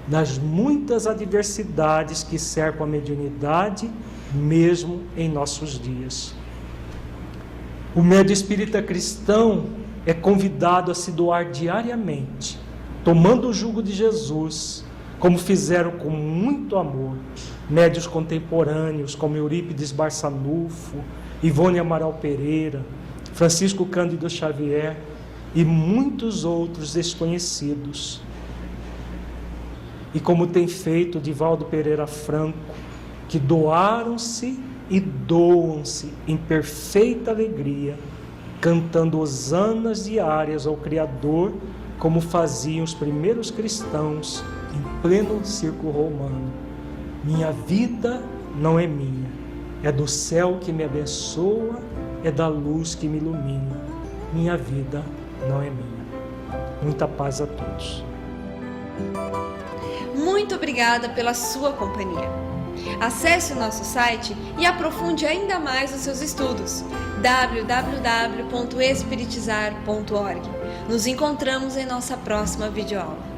nas muitas adversidades que cercam a mediunidade, mesmo em nossos dias. O médium espírita cristão é convidado a se doar diariamente, tomando o jugo de Jesus, como fizeram com muito amor médiuns contemporâneos como Eurípides Barçanufo, Ivone Amaral Pereira, Francisco Cândido Xavier e muitos outros desconhecidos. E como tem feito Divaldo Pereira Franco, que doaram-se e doam-se em perfeita alegria, cantando hosanas diárias ao Criador, como faziam os primeiros cristãos em pleno circo romano. Minha vida não é minha, é do céu que me abençoa, é da luz que me ilumina. Minha vida não é minha. Muita paz a todos. Muito obrigada pela sua companhia. Acesse o nosso site e aprofunde ainda mais os seus estudos. www.espiritizar.org. Nos encontramos em nossa próxima videoaula.